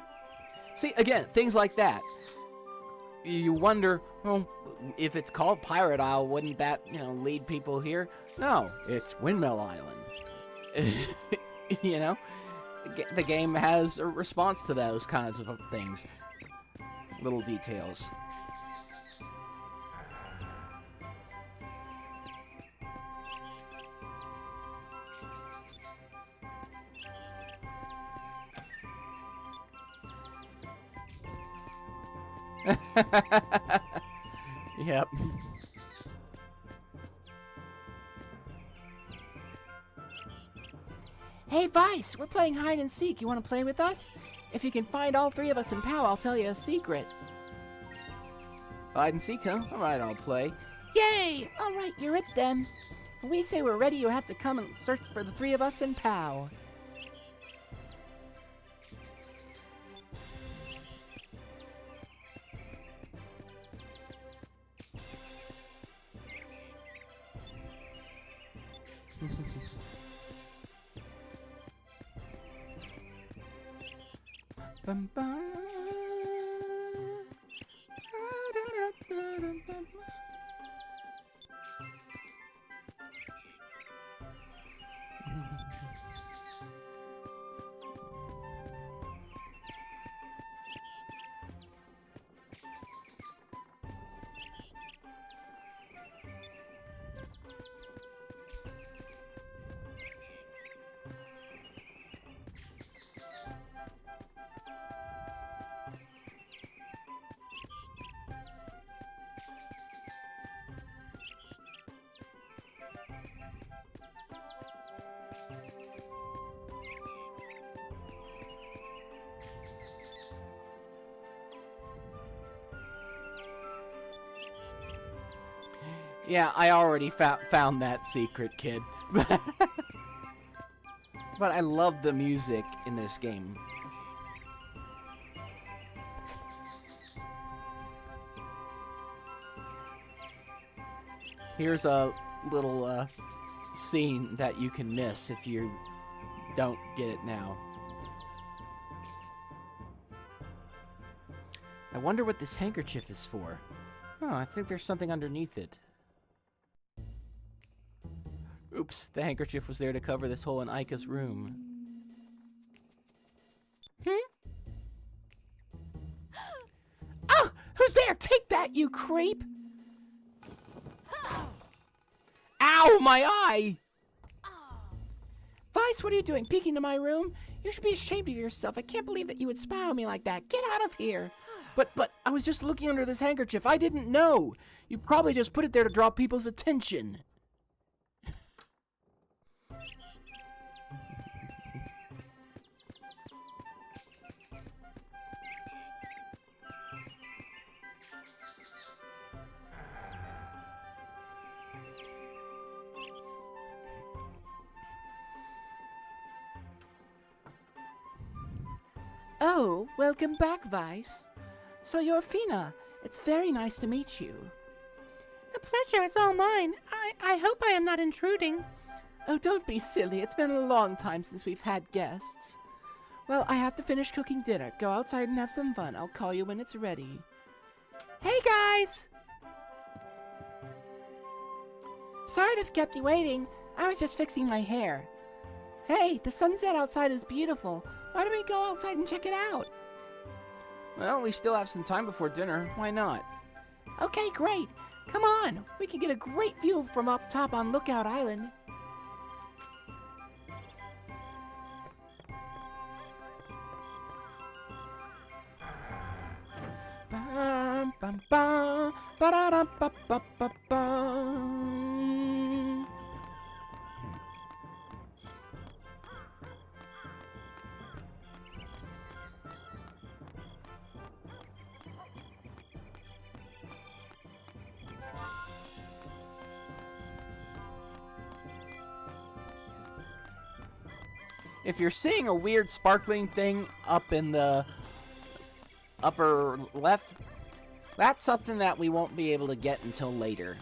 See, again, things like that. You wonder, well, if it's called Pirate Isle, wouldn't that, lead people here? No, it's Windmill Island. The game has a response to those kinds of things. Little details. Yep. Hey, Vice, we're playing hide and seek. You want to play with us? If you can find all three of us in POW, I'll tell you a secret. Hide and seek, huh? Alright, I'll play. Yay! Alright, you're it then. When we say we're ready, you have to come and search for the three of us in POW. Bum, bum. Yeah, I already found that secret, kid. But I love the music in this game. Here's a little scene that you can miss if you don't get it now. I wonder what this handkerchief is for. Oh, I think there's something underneath it. Oops, the handkerchief was there to cover this hole in Aika's room. Oh, who's there? Take that, you creep! Ow, my eye! Vice, what are you doing? Peeking into my room? You should be ashamed of yourself. I can't believe that you would spy on me like that. Get out of here! But I was just looking under this handkerchief. I didn't know. You probably just put it there to draw people's attention. Oh, welcome back, Vice. So you're Fina. It's very nice to meet you. The pleasure is all mine. I hope I am not intruding. Oh, don't be silly. It's been a long time since we've had guests. Well, I have to finish cooking dinner. Go outside and have some fun. I'll call you when it's ready. Hey, guys! Sorry to have kept you waiting. I was just fixing my hair. Hey, the sunset outside is beautiful. Why don't we go outside and check it out? Well, we still have some time before dinner. Why not? Okay, great. Come on. We can get a great view from up top on Lookout Island. Bum, bum, bum, ba-da-dum, ba-ba-ba-ba-bum. If you're seeing a weird sparkling thing up in the upper left, that's something that we won't be able to get until later.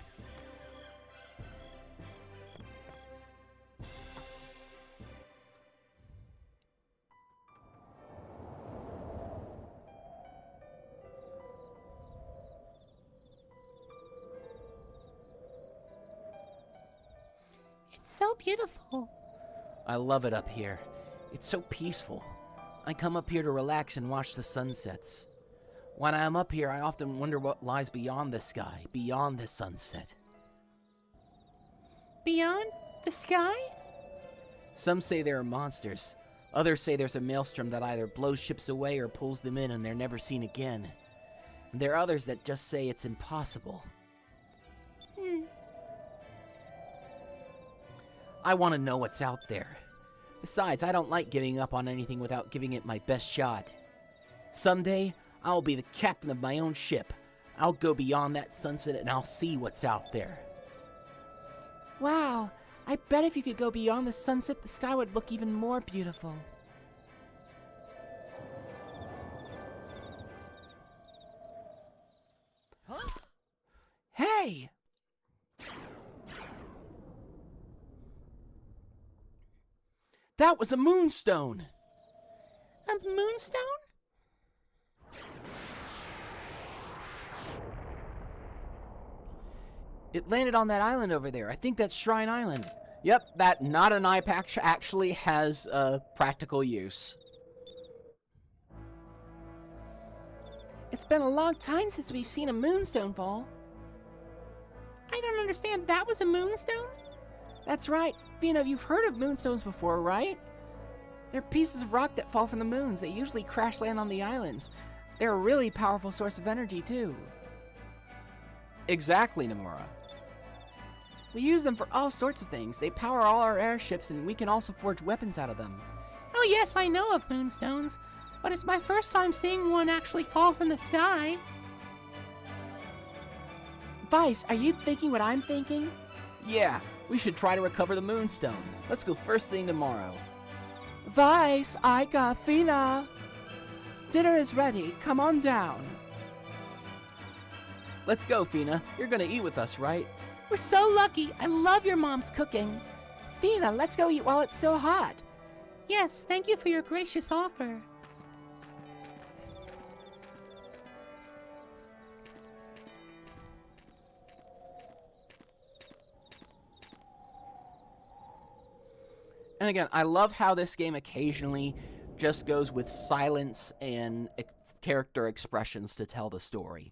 It's so beautiful. I love it up here. It's so peaceful. I come up here to relax and watch the sunsets. When I am up here, I often wonder what lies beyond the sky, beyond the sunset. Beyond the sky? Some say there are monsters. Others say there's a maelstrom that either blows ships away or pulls them in and they're never seen again. And there are others that just say it's impossible. I want to know what's out there. Besides, I don't like giving up on anything without giving it my best shot. Someday, I'll be the captain of my own ship. I'll go beyond that sunset and I'll see what's out there. Wow, I bet if you could go beyond the sunset, the sky would look even more beautiful. Hey! That was a moonstone! A moonstone? It landed on that island over there. I think that's Shrine Island. Yep, that not an eye patch actually has practical use. It's been a long time since we've seen a moonstone fall. I don't understand. That was a moonstone? That's right. Fina, you've heard of moonstones before, right? They're pieces of rock that fall from the moons. They usually crash land on the islands. They're a really powerful source of energy, too. Exactly, Nomura. We use them for all sorts of things. They power all our airships, and we can also forge weapons out of them. Oh yes, I know of moonstones, but it's my first time seeing one actually fall from the sky. Vice, are you thinking what I'm thinking? Yeah, we should try to recover the Moonstone. Let's go first thing tomorrow. Vice, I got Fina. Dinner is ready. Come on down. Let's go, Fina. You're gonna eat with us, right? We're so lucky. I love your mom's cooking. Fina, let's go eat while it's so hot. Yes, thank you for your gracious offer. And again, I love how this game occasionally just goes with silence and character expressions to tell the story.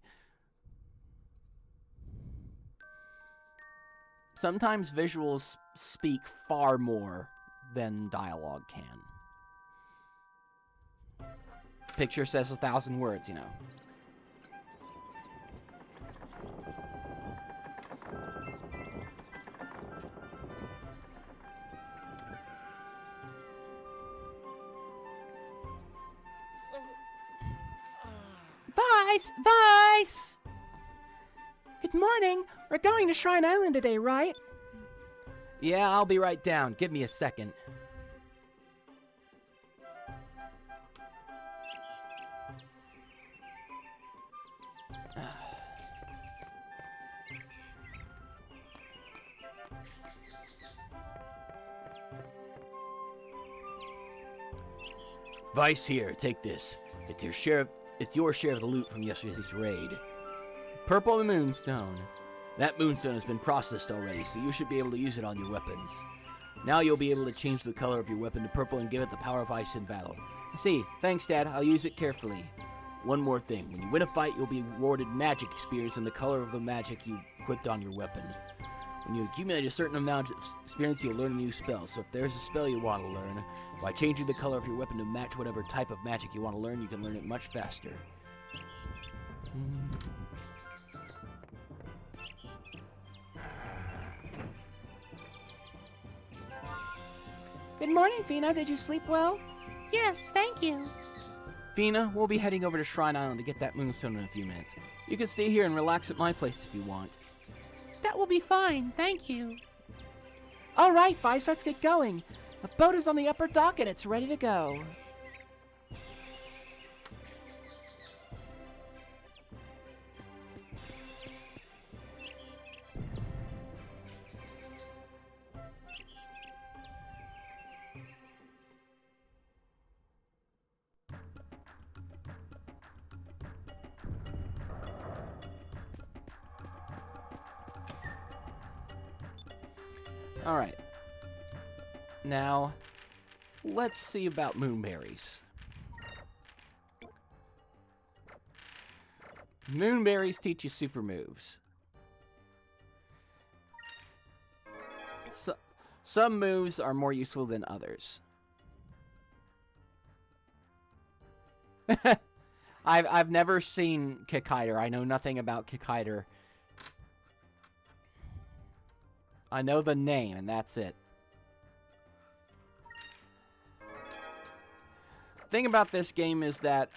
Sometimes visuals speak far more than dialogue can. Picture says 1,000 words, you know. Vice! Vice! Good morning. We're going to Shrine Island today, right? Yeah, I'll be right down. Give me a second. Vice here, take this. It's your share of the loot from yesterday's raid. Purple Moonstone. That Moonstone has been processed already, so you should be able to use it on your weapons. Now you'll be able to change the color of your weapon to purple and give it the power of ice in battle. I see. Thanks, Dad. I'll use it carefully. One more thing. When you win a fight, you'll be awarded magic experience in the color of the magic you equipped on your weapon. When you accumulate a certain amount of experience, you'll learn a new spell. So if there's a spell you want to learn, by changing the color of your weapon to match whatever type of magic you want to learn, you can learn it much faster. Good morning, Fina. Did you sleep well? Yes, thank you. Fina, we'll be heading over to Shrine Island to get that Moonstone in a few minutes. You can stay here and relax at my place if you want. That will be fine, thank you. All right, Vice, let's get going. The boat is on the upper dock and it's ready to go. Alright. Now, let's see about moonberries. Moonberries teach you super moves. Some moves are more useful than others. I've never seen Kikaider. I know nothing about Kikaider. I know the name, and that's it. Thing about this game is that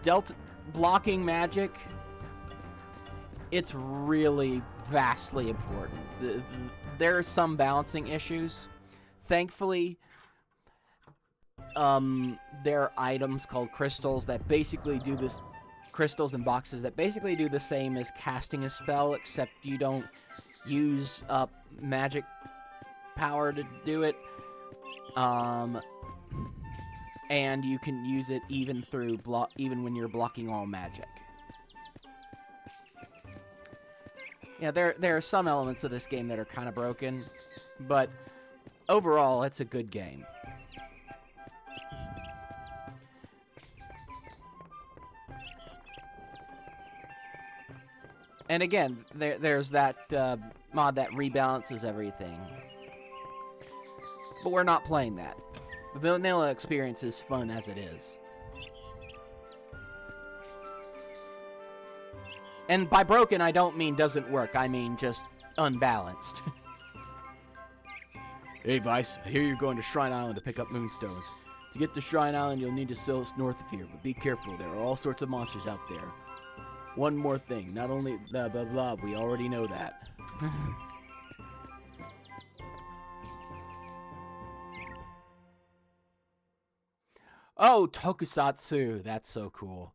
delta blocking magic, it's really vastly important. There are some balancing issues. Thankfully, there are items called crystals that basically do this. Crystals and boxes that basically do the same as casting a spell, except you don't use up magic power to do it. And you can use it even through even when you're blocking all magic. Yeah, there are some elements of this game that are kind of broken, but overall, it's a good game. And again, there's that mod that rebalances everything. But we're not playing that. The vanilla experience is fun as it is. And by broken, I don't mean doesn't work. I mean just unbalanced. Hey, Vice. I hear you're going to Shrine Island to pick up Moonstones. To get to Shrine Island, you'll need to sail north of here, but be careful. There are all sorts of monsters out there. One more thing. Not only blah, blah, blah. We already know that. Oh, tokusatsu. That's so cool.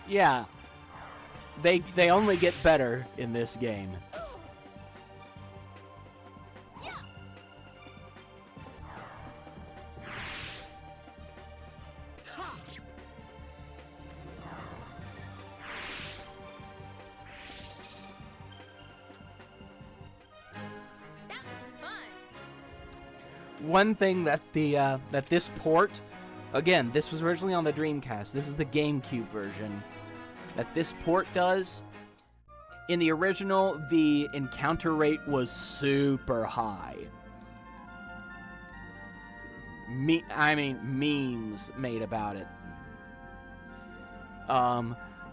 Yeah, they only get better in this game. That was fun. One thing that that this port, again, this was originally on the Dreamcast. This is the GameCube version. That this port does. In the original, the encounter rate was super high. I mean, memes made about it.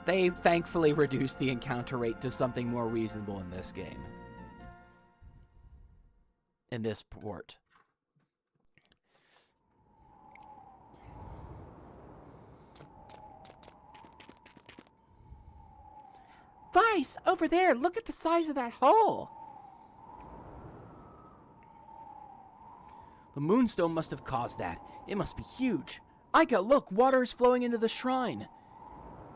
They thankfully reduced the encounter rate to something more reasonable in this game. In this port. Vice, over there, look at the size of that hole. The moonstone must have caused that. It must be huge. Aika, look, water is flowing into the shrine.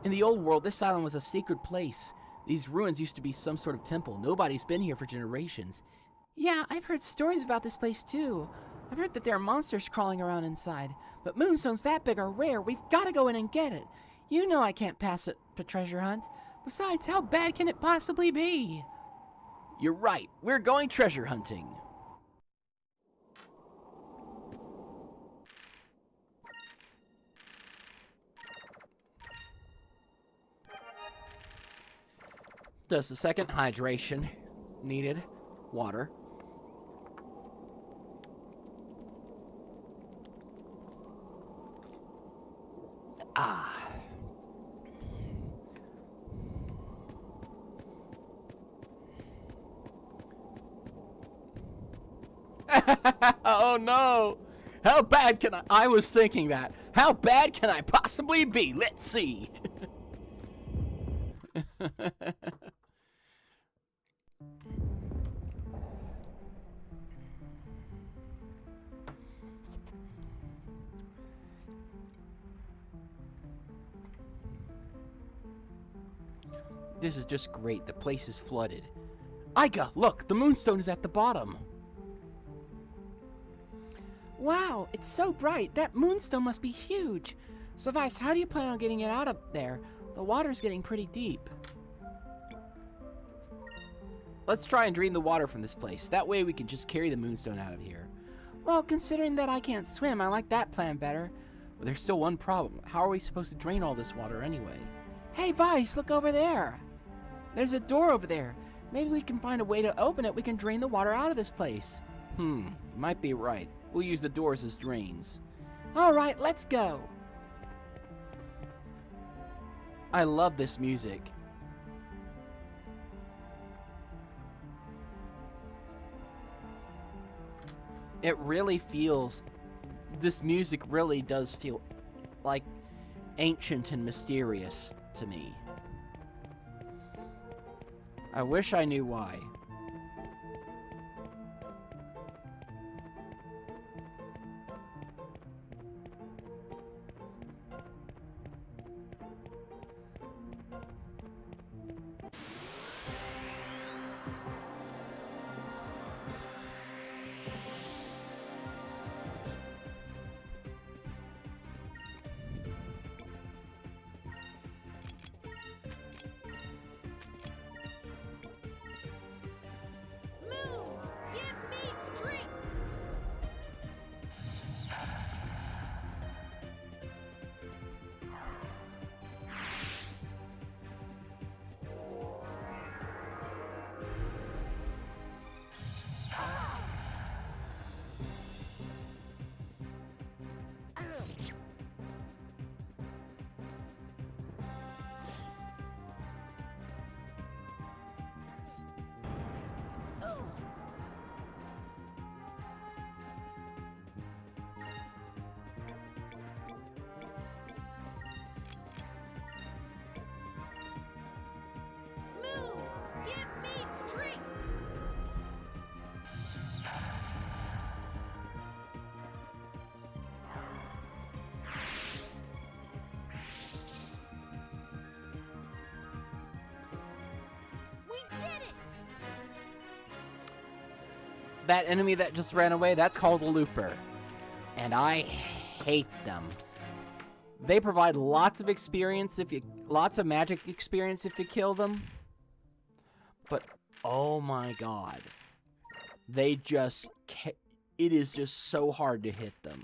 In the old world, this island was a sacred place. These ruins used to be some sort of temple. Nobody's been here for generations. Yeah, I've heard stories about this place too. I've heard that there are monsters crawling around inside. But moonstones that big are rare. We've got to go in and get it. You know I can't pass it to treasure hunt. Besides, how bad can it possibly be? You're right. We're going treasure hunting. Just a second. Hydration needed. Water. Ah. Oh no! How bad can I was thinking that. How bad can I possibly be? Let's see. This is just great. The place is flooded. Aika, look, the moonstone is at the bottom. Wow, it's so bright. That moonstone must be huge. So Vice, how do you plan on getting it out of there? The water's getting pretty deep. Let's try and drain the water from this place. That way we can just carry the moonstone out of here. Well, considering that I can't swim, I like that plan better. But there's still one problem. How are we supposed to drain all this water anyway? Hey Vice, look over there. There's a door over there. Maybe we can find a way to open it. We can drain the water out of this place. You might be right. We'll use the doors as drains. All right, let's go. I love this music. It really feels... This music really does feel like ancient and mysterious to me. I wish I knew why. that enemy that just ran away, that's called a looper. And I hate them. They provide lots of experience lots of magic experience if you kill them. But oh my god. They just it is just so hard to hit them.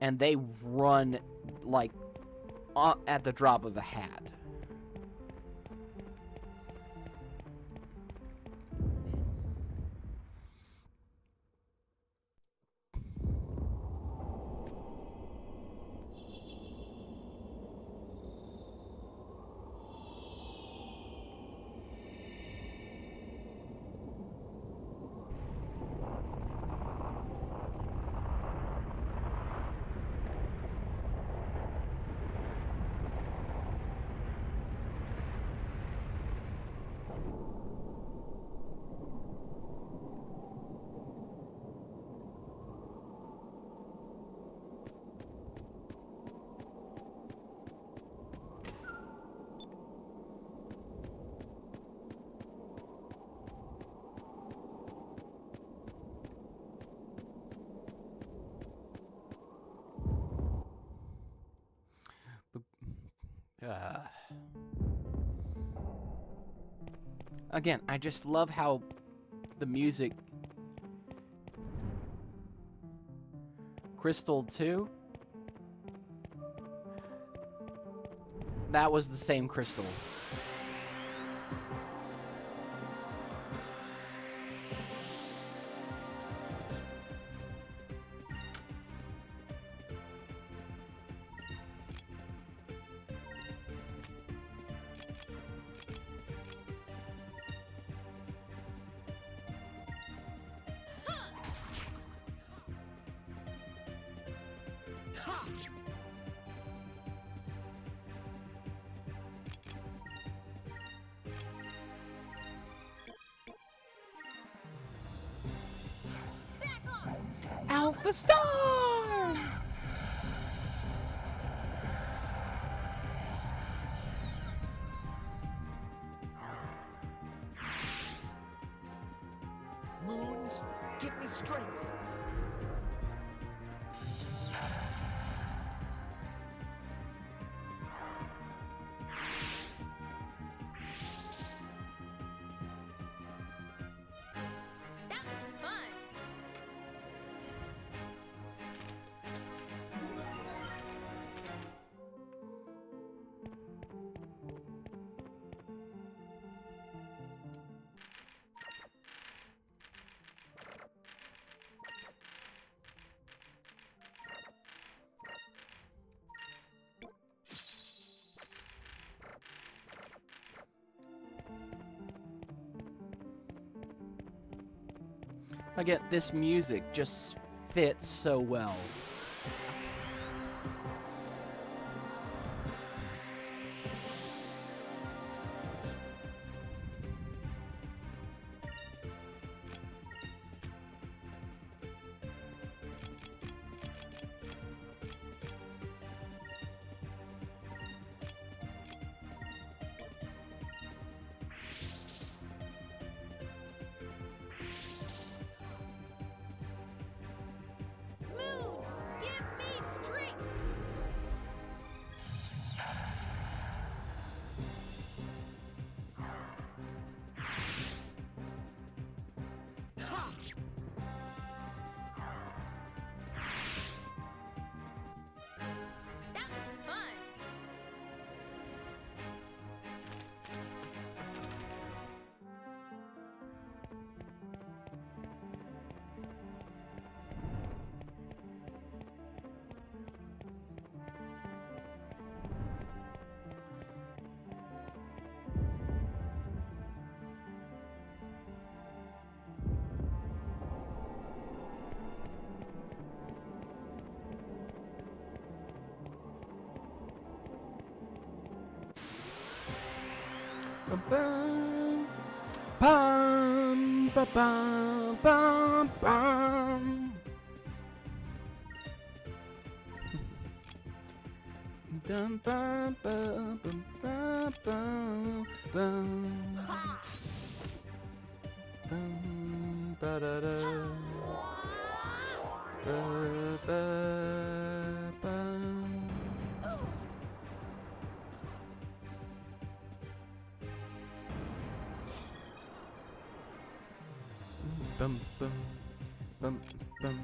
And they run like at the drop of a hat. Again, I just love how the music... Crystal 2? That was the same crystal. Alpha Star! Moons, give me strength. That was fun. Again, this music just fits so well. Moons, give me strength. That was fun. Bum, bum, ba, bum, bum, bum. Dum, bum, bum, bum, bum, bum, bum. Bum, ba-da-da. Ba-ba-bum. Bum, bum, bum, bum.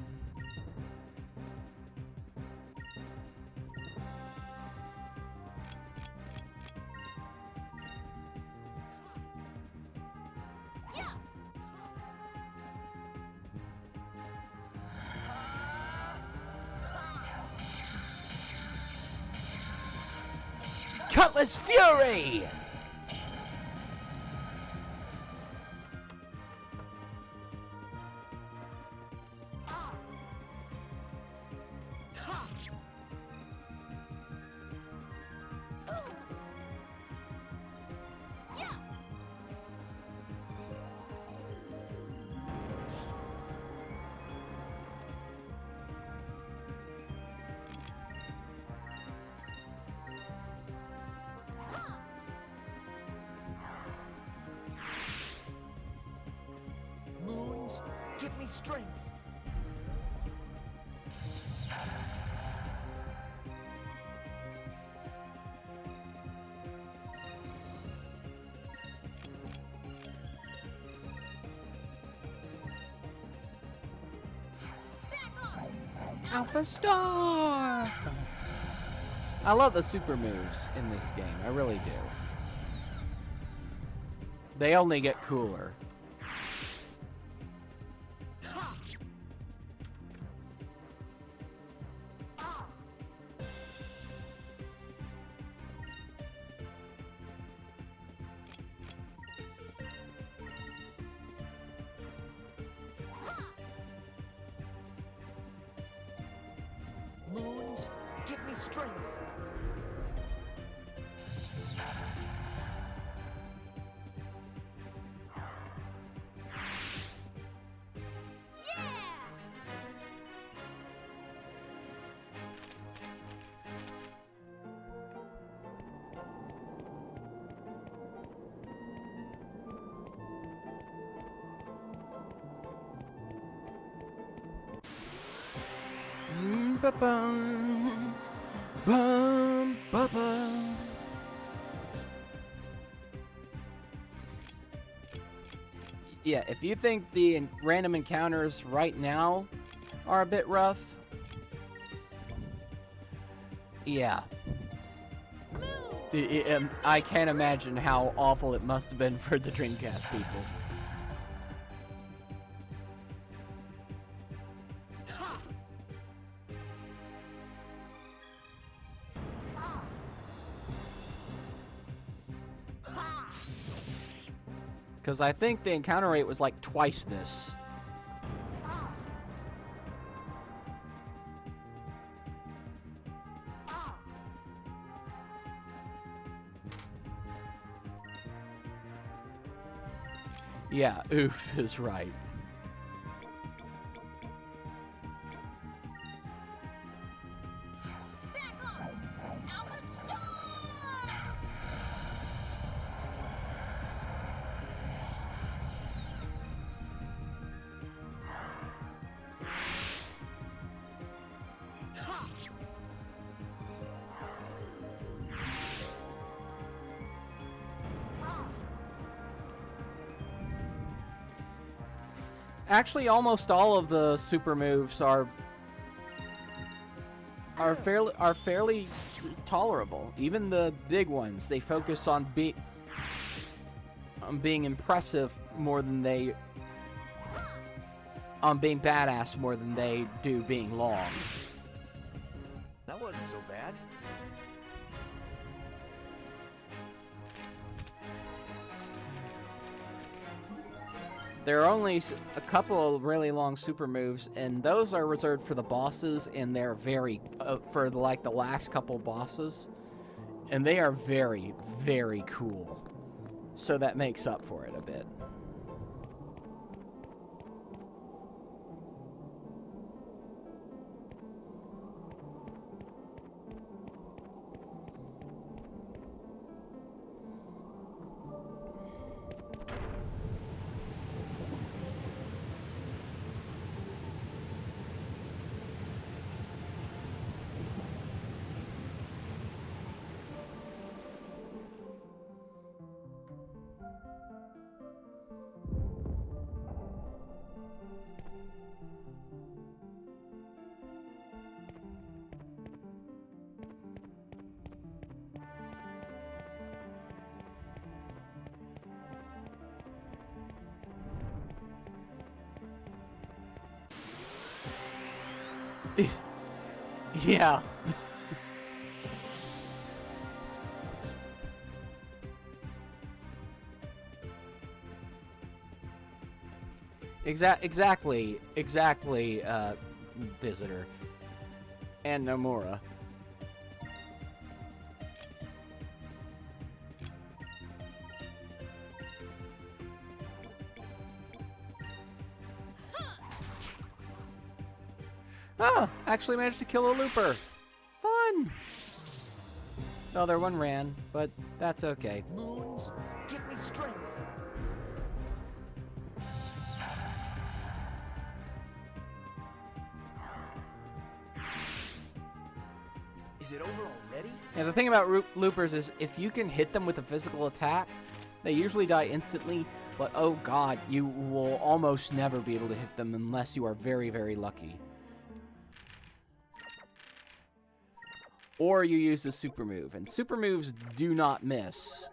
Cutlass Fury! Moons, give me strength. Alpha Star! I love the super moves in this game. I really do. They only get cooler. Moons, give me strength. Bum, bum, bum. Yeah, if you think the random encounters right now are a bit rough, yeah. I can't imagine how awful it must have been for the Dreamcast people. Because I think the encounter rate was like twice this. Yeah, oof is right. Actually, almost all of the super moves are fairly tolerable. Even the big ones, they focus on being impressive more than they on being badass more than they do being long. That wasn't so bad. There are only a couple of really long super moves, and those are reserved for the bosses, and they're very for like the last couple bosses, and they are very, very cool. So that makes up for it a bit. Yeah. Exactly, visitor. And Nomura. Oh, actually managed to kill a looper. Fun. The other one ran, but that's okay. Moons, give me strength. Is it over already? Yeah, the thing about loopers is if you can hit them with a physical attack, they usually die instantly, but oh god, you will almost never be able to hit them unless you are very, very lucky. Or you use the super move, and super moves do not miss.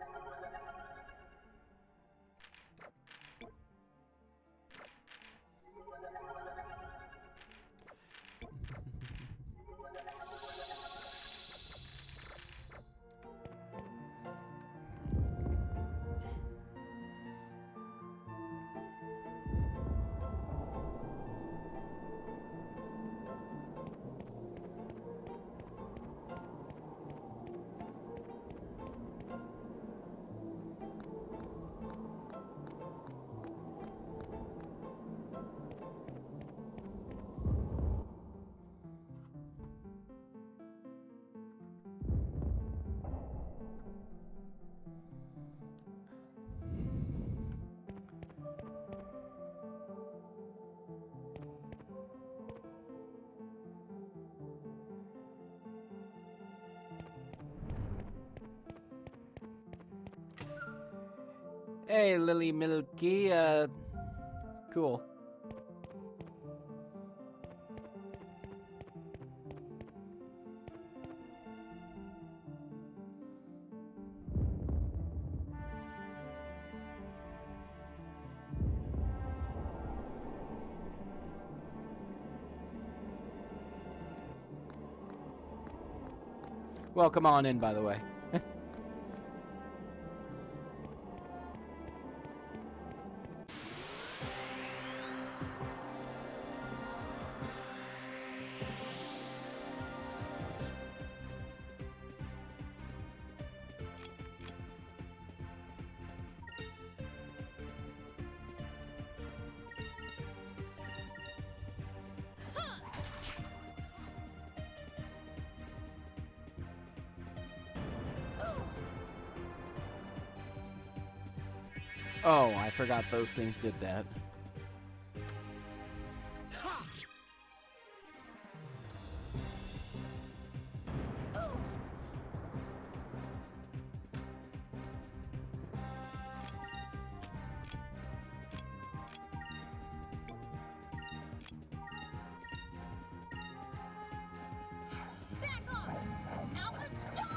Hey, Lily Milky, cool. Welcome on in, by the way. Oh, I forgot those things did that. Back off! Alpha Star!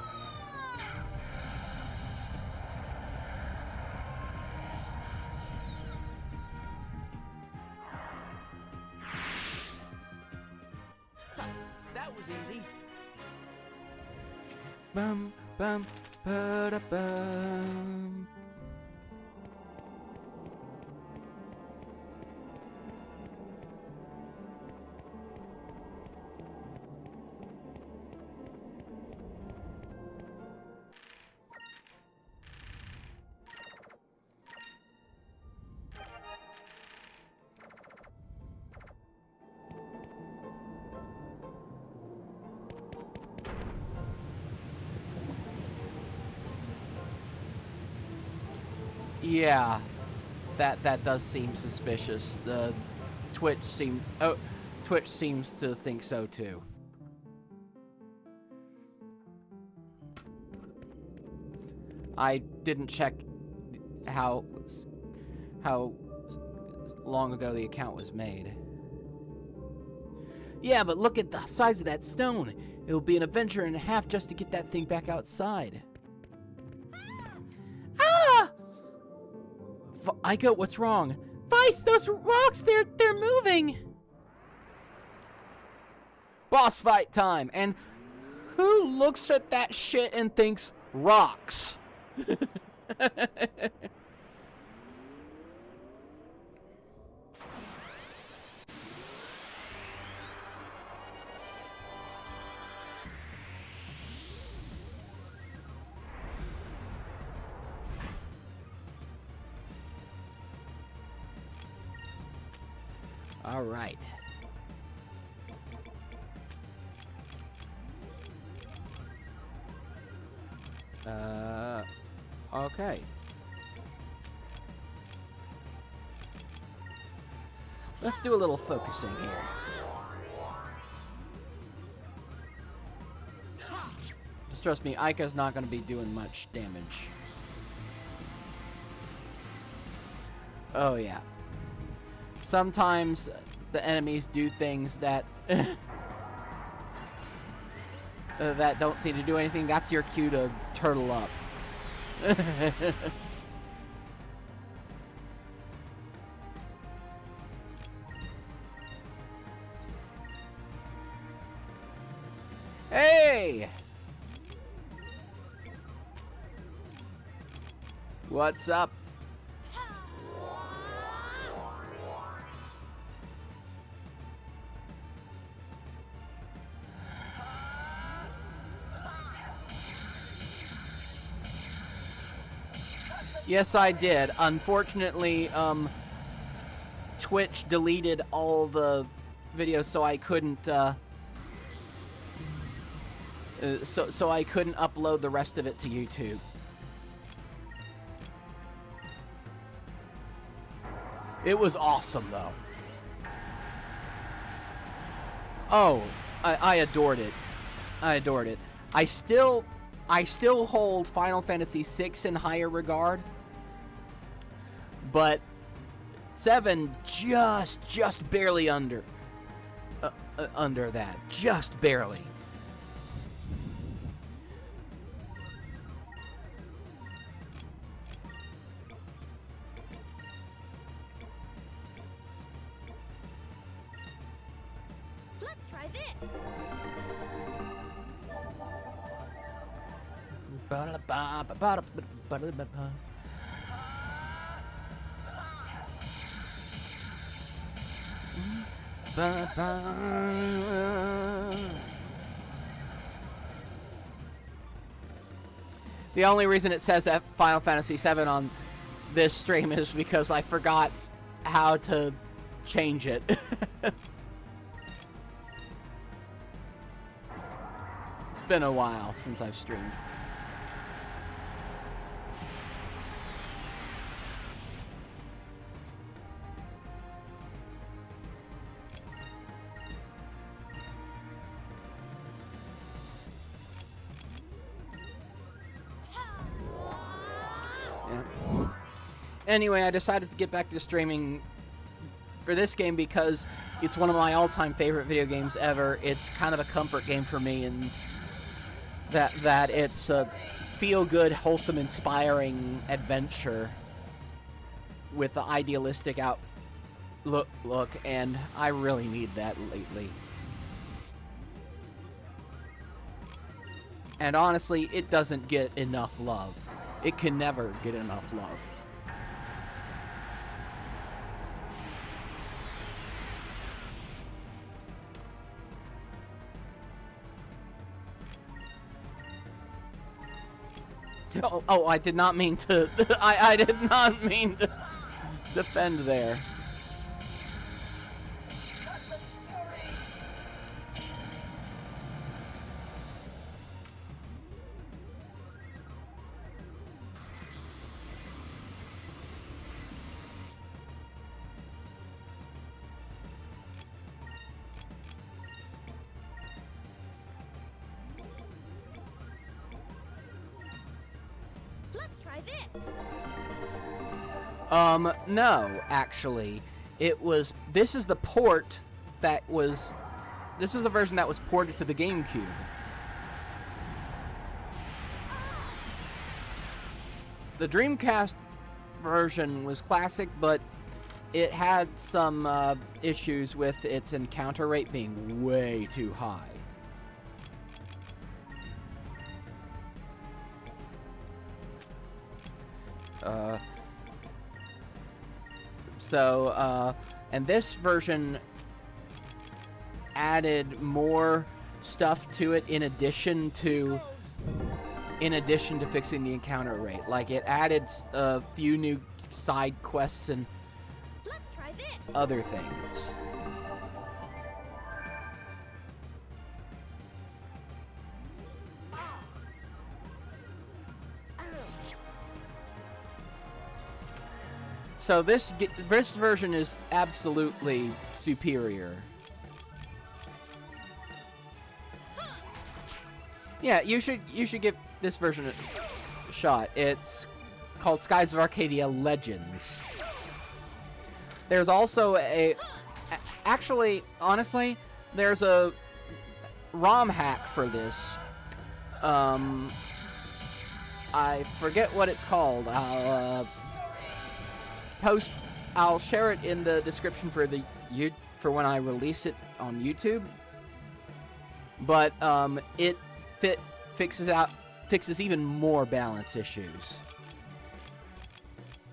That was easy. Bum, bum, ba-da-bum. Yeah, that does seem suspicious. The Twitch seems to think so too. I didn't check how long ago the account was made. Yeah, but look at the size of that stone. It'll be an adventure and a half just to get that thing back outside. Ah! Aiko, what's wrong? Vice, those rocks, they're moving! Boss fight time. And who looks at that shit and thinks rocks? All right. Okay. Let's do a little focusing here. Just trust me, Aika's not going to be doing much damage. Oh, yeah. Sometimes the enemies do things that that don't seem to do anything. That's your cue to turtle up. Hey! What's up? Yes, I did. Unfortunately, Twitch deleted all the videos, so I couldn't, so I couldn't upload the rest of it to YouTube. It was awesome, though. Oh, I adored it. I adored it. I still hold Final Fantasy VI in higher regard, but 7 just barely under that, just barely. Let's try this. The only reason it says that Final Fantasy VII on this stream is because I forgot how to change it. It's been a while since I've streamed. Anyway, I decided to get back to streaming for this game because it's one of my all-time favorite video games ever. It's kind of a comfort game for me, and that it's a feel-good, wholesome, inspiring adventure with the idealistic look, and I really need that lately. And honestly, it doesn't get enough love. It can never get enough love. Oh, I did not mean to. I did not mean to defend there. Let's try this. No, actually. This is the port that was, this is the version that was ported to the GameCube. The Dreamcast version was classic, but it had some issues with its encounter rate being way too high. And this version added more stuff to it in addition to fixing the encounter rate. Like, it added a few new side quests and Let's try this. other things. So this version is absolutely superior. Yeah, you should give this version a shot. It's called Skies of Arcadia Legends. There's also actually, honestly, there's a ROM hack for this. I forget what it's called. I'll share it in the description for when I release it on YouTube. But it fixes even more balance issues.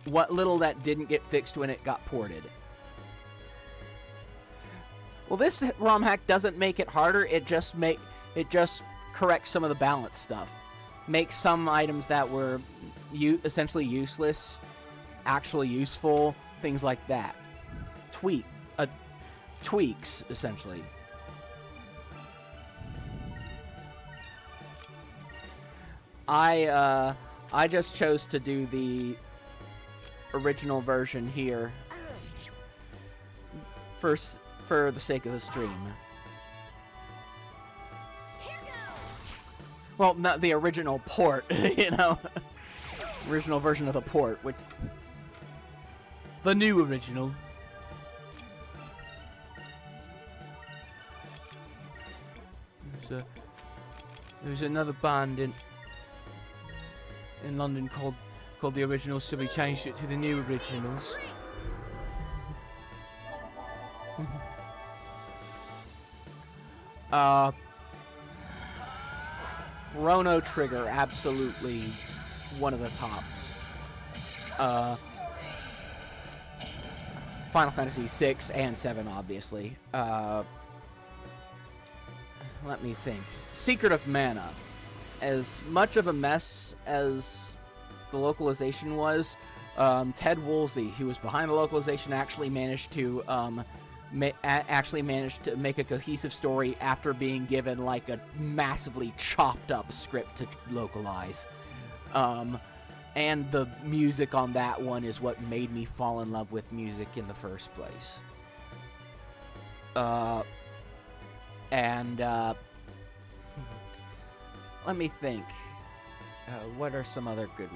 What little that didn't get fixed when it got ported. Well, this ROM hack doesn't make it harder. It just corrects some of the balance stuff. Makes some items that were essentially useless actually useful, things like that. Tweaks, essentially. I just chose to do the original version here for the sake of the stream. Well, not the original port, you know. Original version of the port, which... The new original. There's another band in London called the Originals, so we changed it to the New Originals. Chrono Trigger, absolutely one of the tops. Final Fantasy 6 and 7, obviously. Let me think. Secret of Mana. As much of a mess as the localization was, Ted Woolsey, who was behind the localization, actually managed to make a cohesive story after being given like a massively chopped up script to localize. And the music on that one is what made me fall in love with music in the first place. Let me think. What are some other good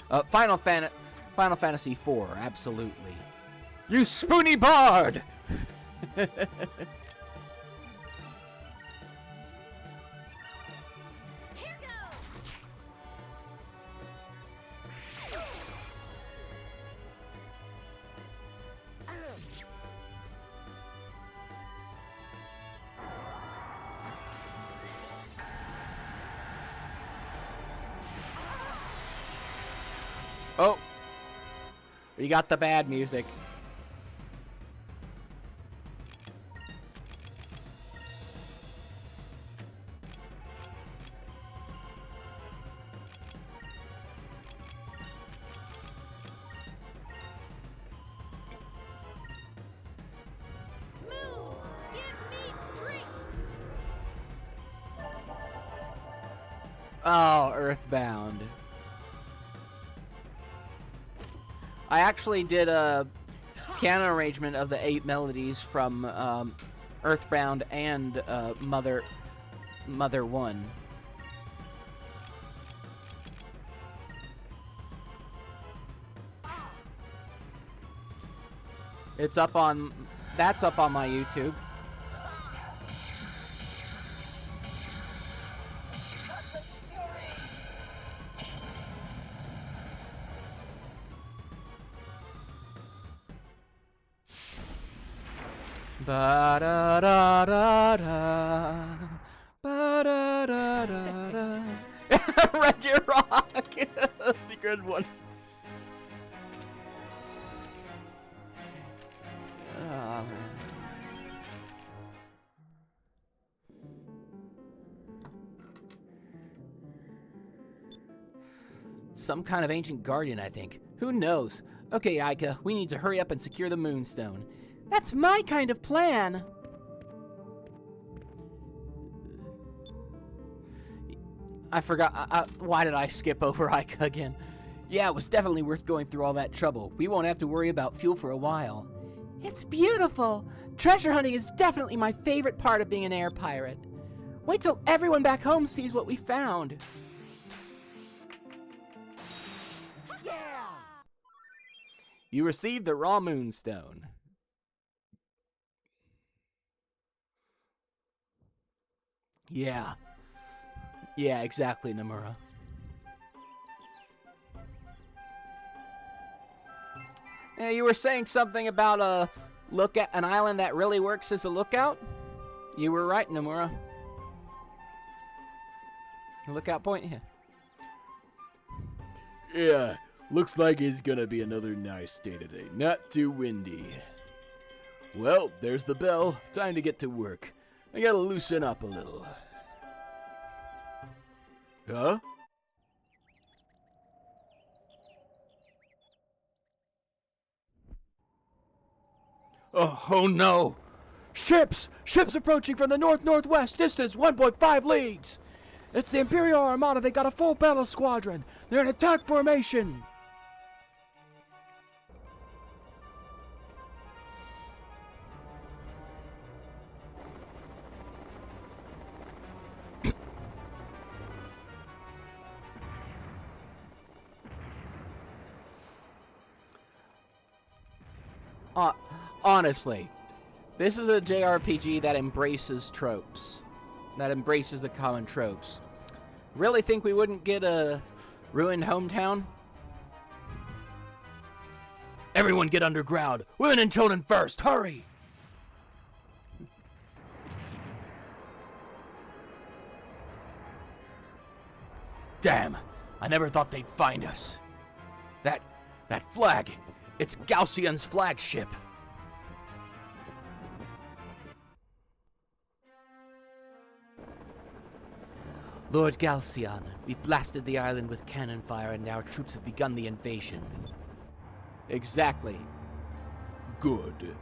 ones? Final Fantasy IV, absolutely. You spoony bard! Oh, we got the bad music. Moons, give me strength. Oh, Earthbound. I actually did a piano arrangement of the 8 melodies from Earthbound and Mother 1. That's up on my YouTube. Ba da da da da. Ba da da da da. Red Your Rock. The good one. Man. Some kind of ancient guardian, I think. Who knows? Okay, Aika, we need to hurry up and secure the Moonstone. That's my kind of plan. I forgot. Why did I skip over Aika again? Yeah, it was definitely worth going through all that trouble. We won't have to worry about fuel for a while. It's beautiful. Treasure hunting is definitely my favorite part of being an air pirate. Wait till everyone back home sees what we found. You received the raw Moonstone. Yeah. Yeah, exactly, Nomura. Yeah, you were saying something about an island that really works as a lookout? You were right, Nomura. Lookout point here. Yeah, looks like it's gonna be another nice day today. Not too windy. Well, there's the bell. Time to get to work. I gotta loosen up a little. Huh? Oh no! Ships! Ships approaching from the north-northwest, distance 1.5 leagues! It's the Imperial Armada. They got a full battle squadron. They're in attack formation. Honestly, this is a JRPG that embraces tropes. That embraces the common tropes. Really think we wouldn't get a ruined hometown? Everyone get underground. Women and children first. Hurry! Damn, I never thought they'd find us. That flag, it's Galcian's flagship. Lord Galcian, we've blasted the island with cannon fire and our troops have begun the invasion. Exactly. Good.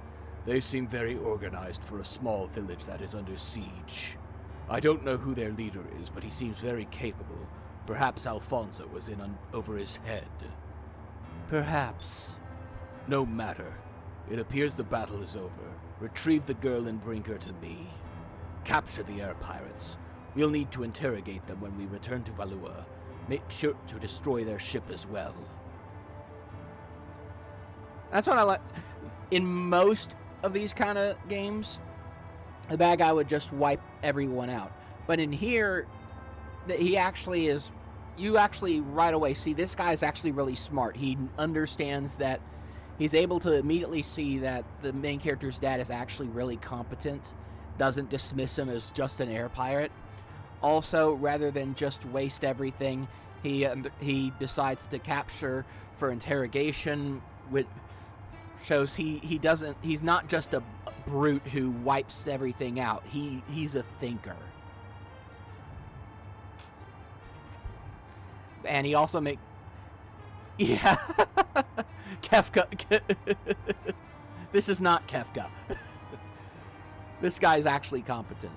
They seem very organized for a small village that is under siege. I don't know who their leader is, but he seems very capable. Perhaps Alfonso was in over his head. Perhaps. No matter. It appears the battle is over. Retrieve the girl and bring her to me. Capture the air pirates. We'll need to interrogate them when we return to Valua. Make sure to destroy their ship as well. That's what I like. In most of these kind of games, the bad guy would just wipe everyone out. But in here, he actually is... You actually right away see this guy is actually really smart. He understands that he's able to immediately see that the main character's dad is actually really competent. Doesn't dismiss him as just an air pirate. Also, rather than just waste everything, he decides to capture for interrogation, which shows he's not just a brute who wipes everything out. He's a thinker. And he also yeah. Kefka. This is not Kefka. This guy's actually competent.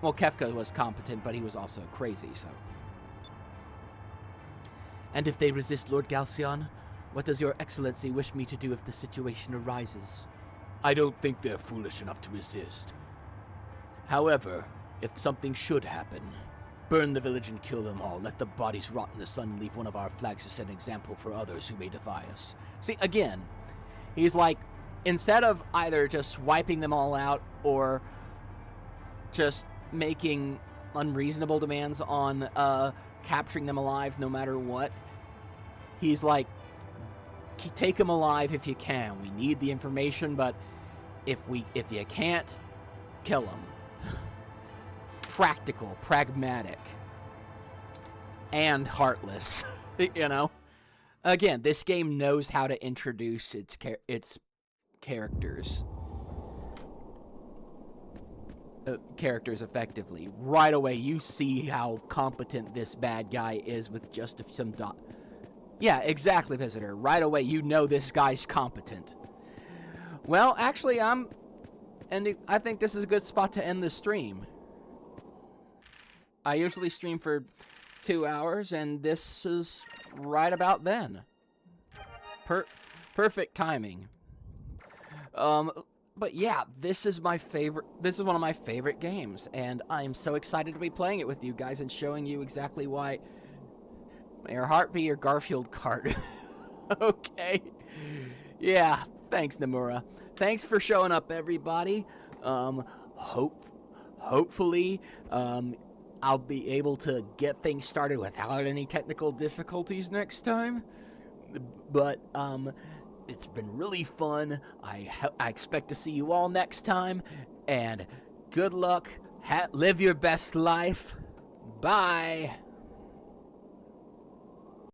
Well, Kefka was competent, but he was also crazy, so. And if they resist Lord Galcian, what does your excellency wish me to do if the situation arises? I don't think they're foolish enough to resist. However, if something should happen, burn the village and kill them all. Let the bodies rot in the sun and leave one of our flags to set an example for others who may defy us. See, again, he's like, instead of either just wiping them all out or just making unreasonable demands on capturing them alive no matter what, he's like, take them alive if you can. We need the information, but if you can't, kill them. Practical, pragmatic, and heartless. You know. Again, this game knows how to introduce its characters. Characters effectively. Right away, you see how competent this bad guy is with just some Yeah, exactly, Visitor. Right away, you know this guy's competent. Well, actually, I think this is a good spot to end the stream. I usually stream for 2 hours, and this is right about then. Perfect timing. But yeah, this is my favorite. This is one of my favorite games, and I'm so excited to be playing it with you guys and showing you exactly why. May your heart be your Garfield cart. Okay. Yeah. Thanks, Nomura. Thanks for showing up, everybody. Hopefully, I'll be able to get things started without any technical difficulties next time. But it's been really fun. I expect to see you all next time. And good luck. Live your best life. Bye.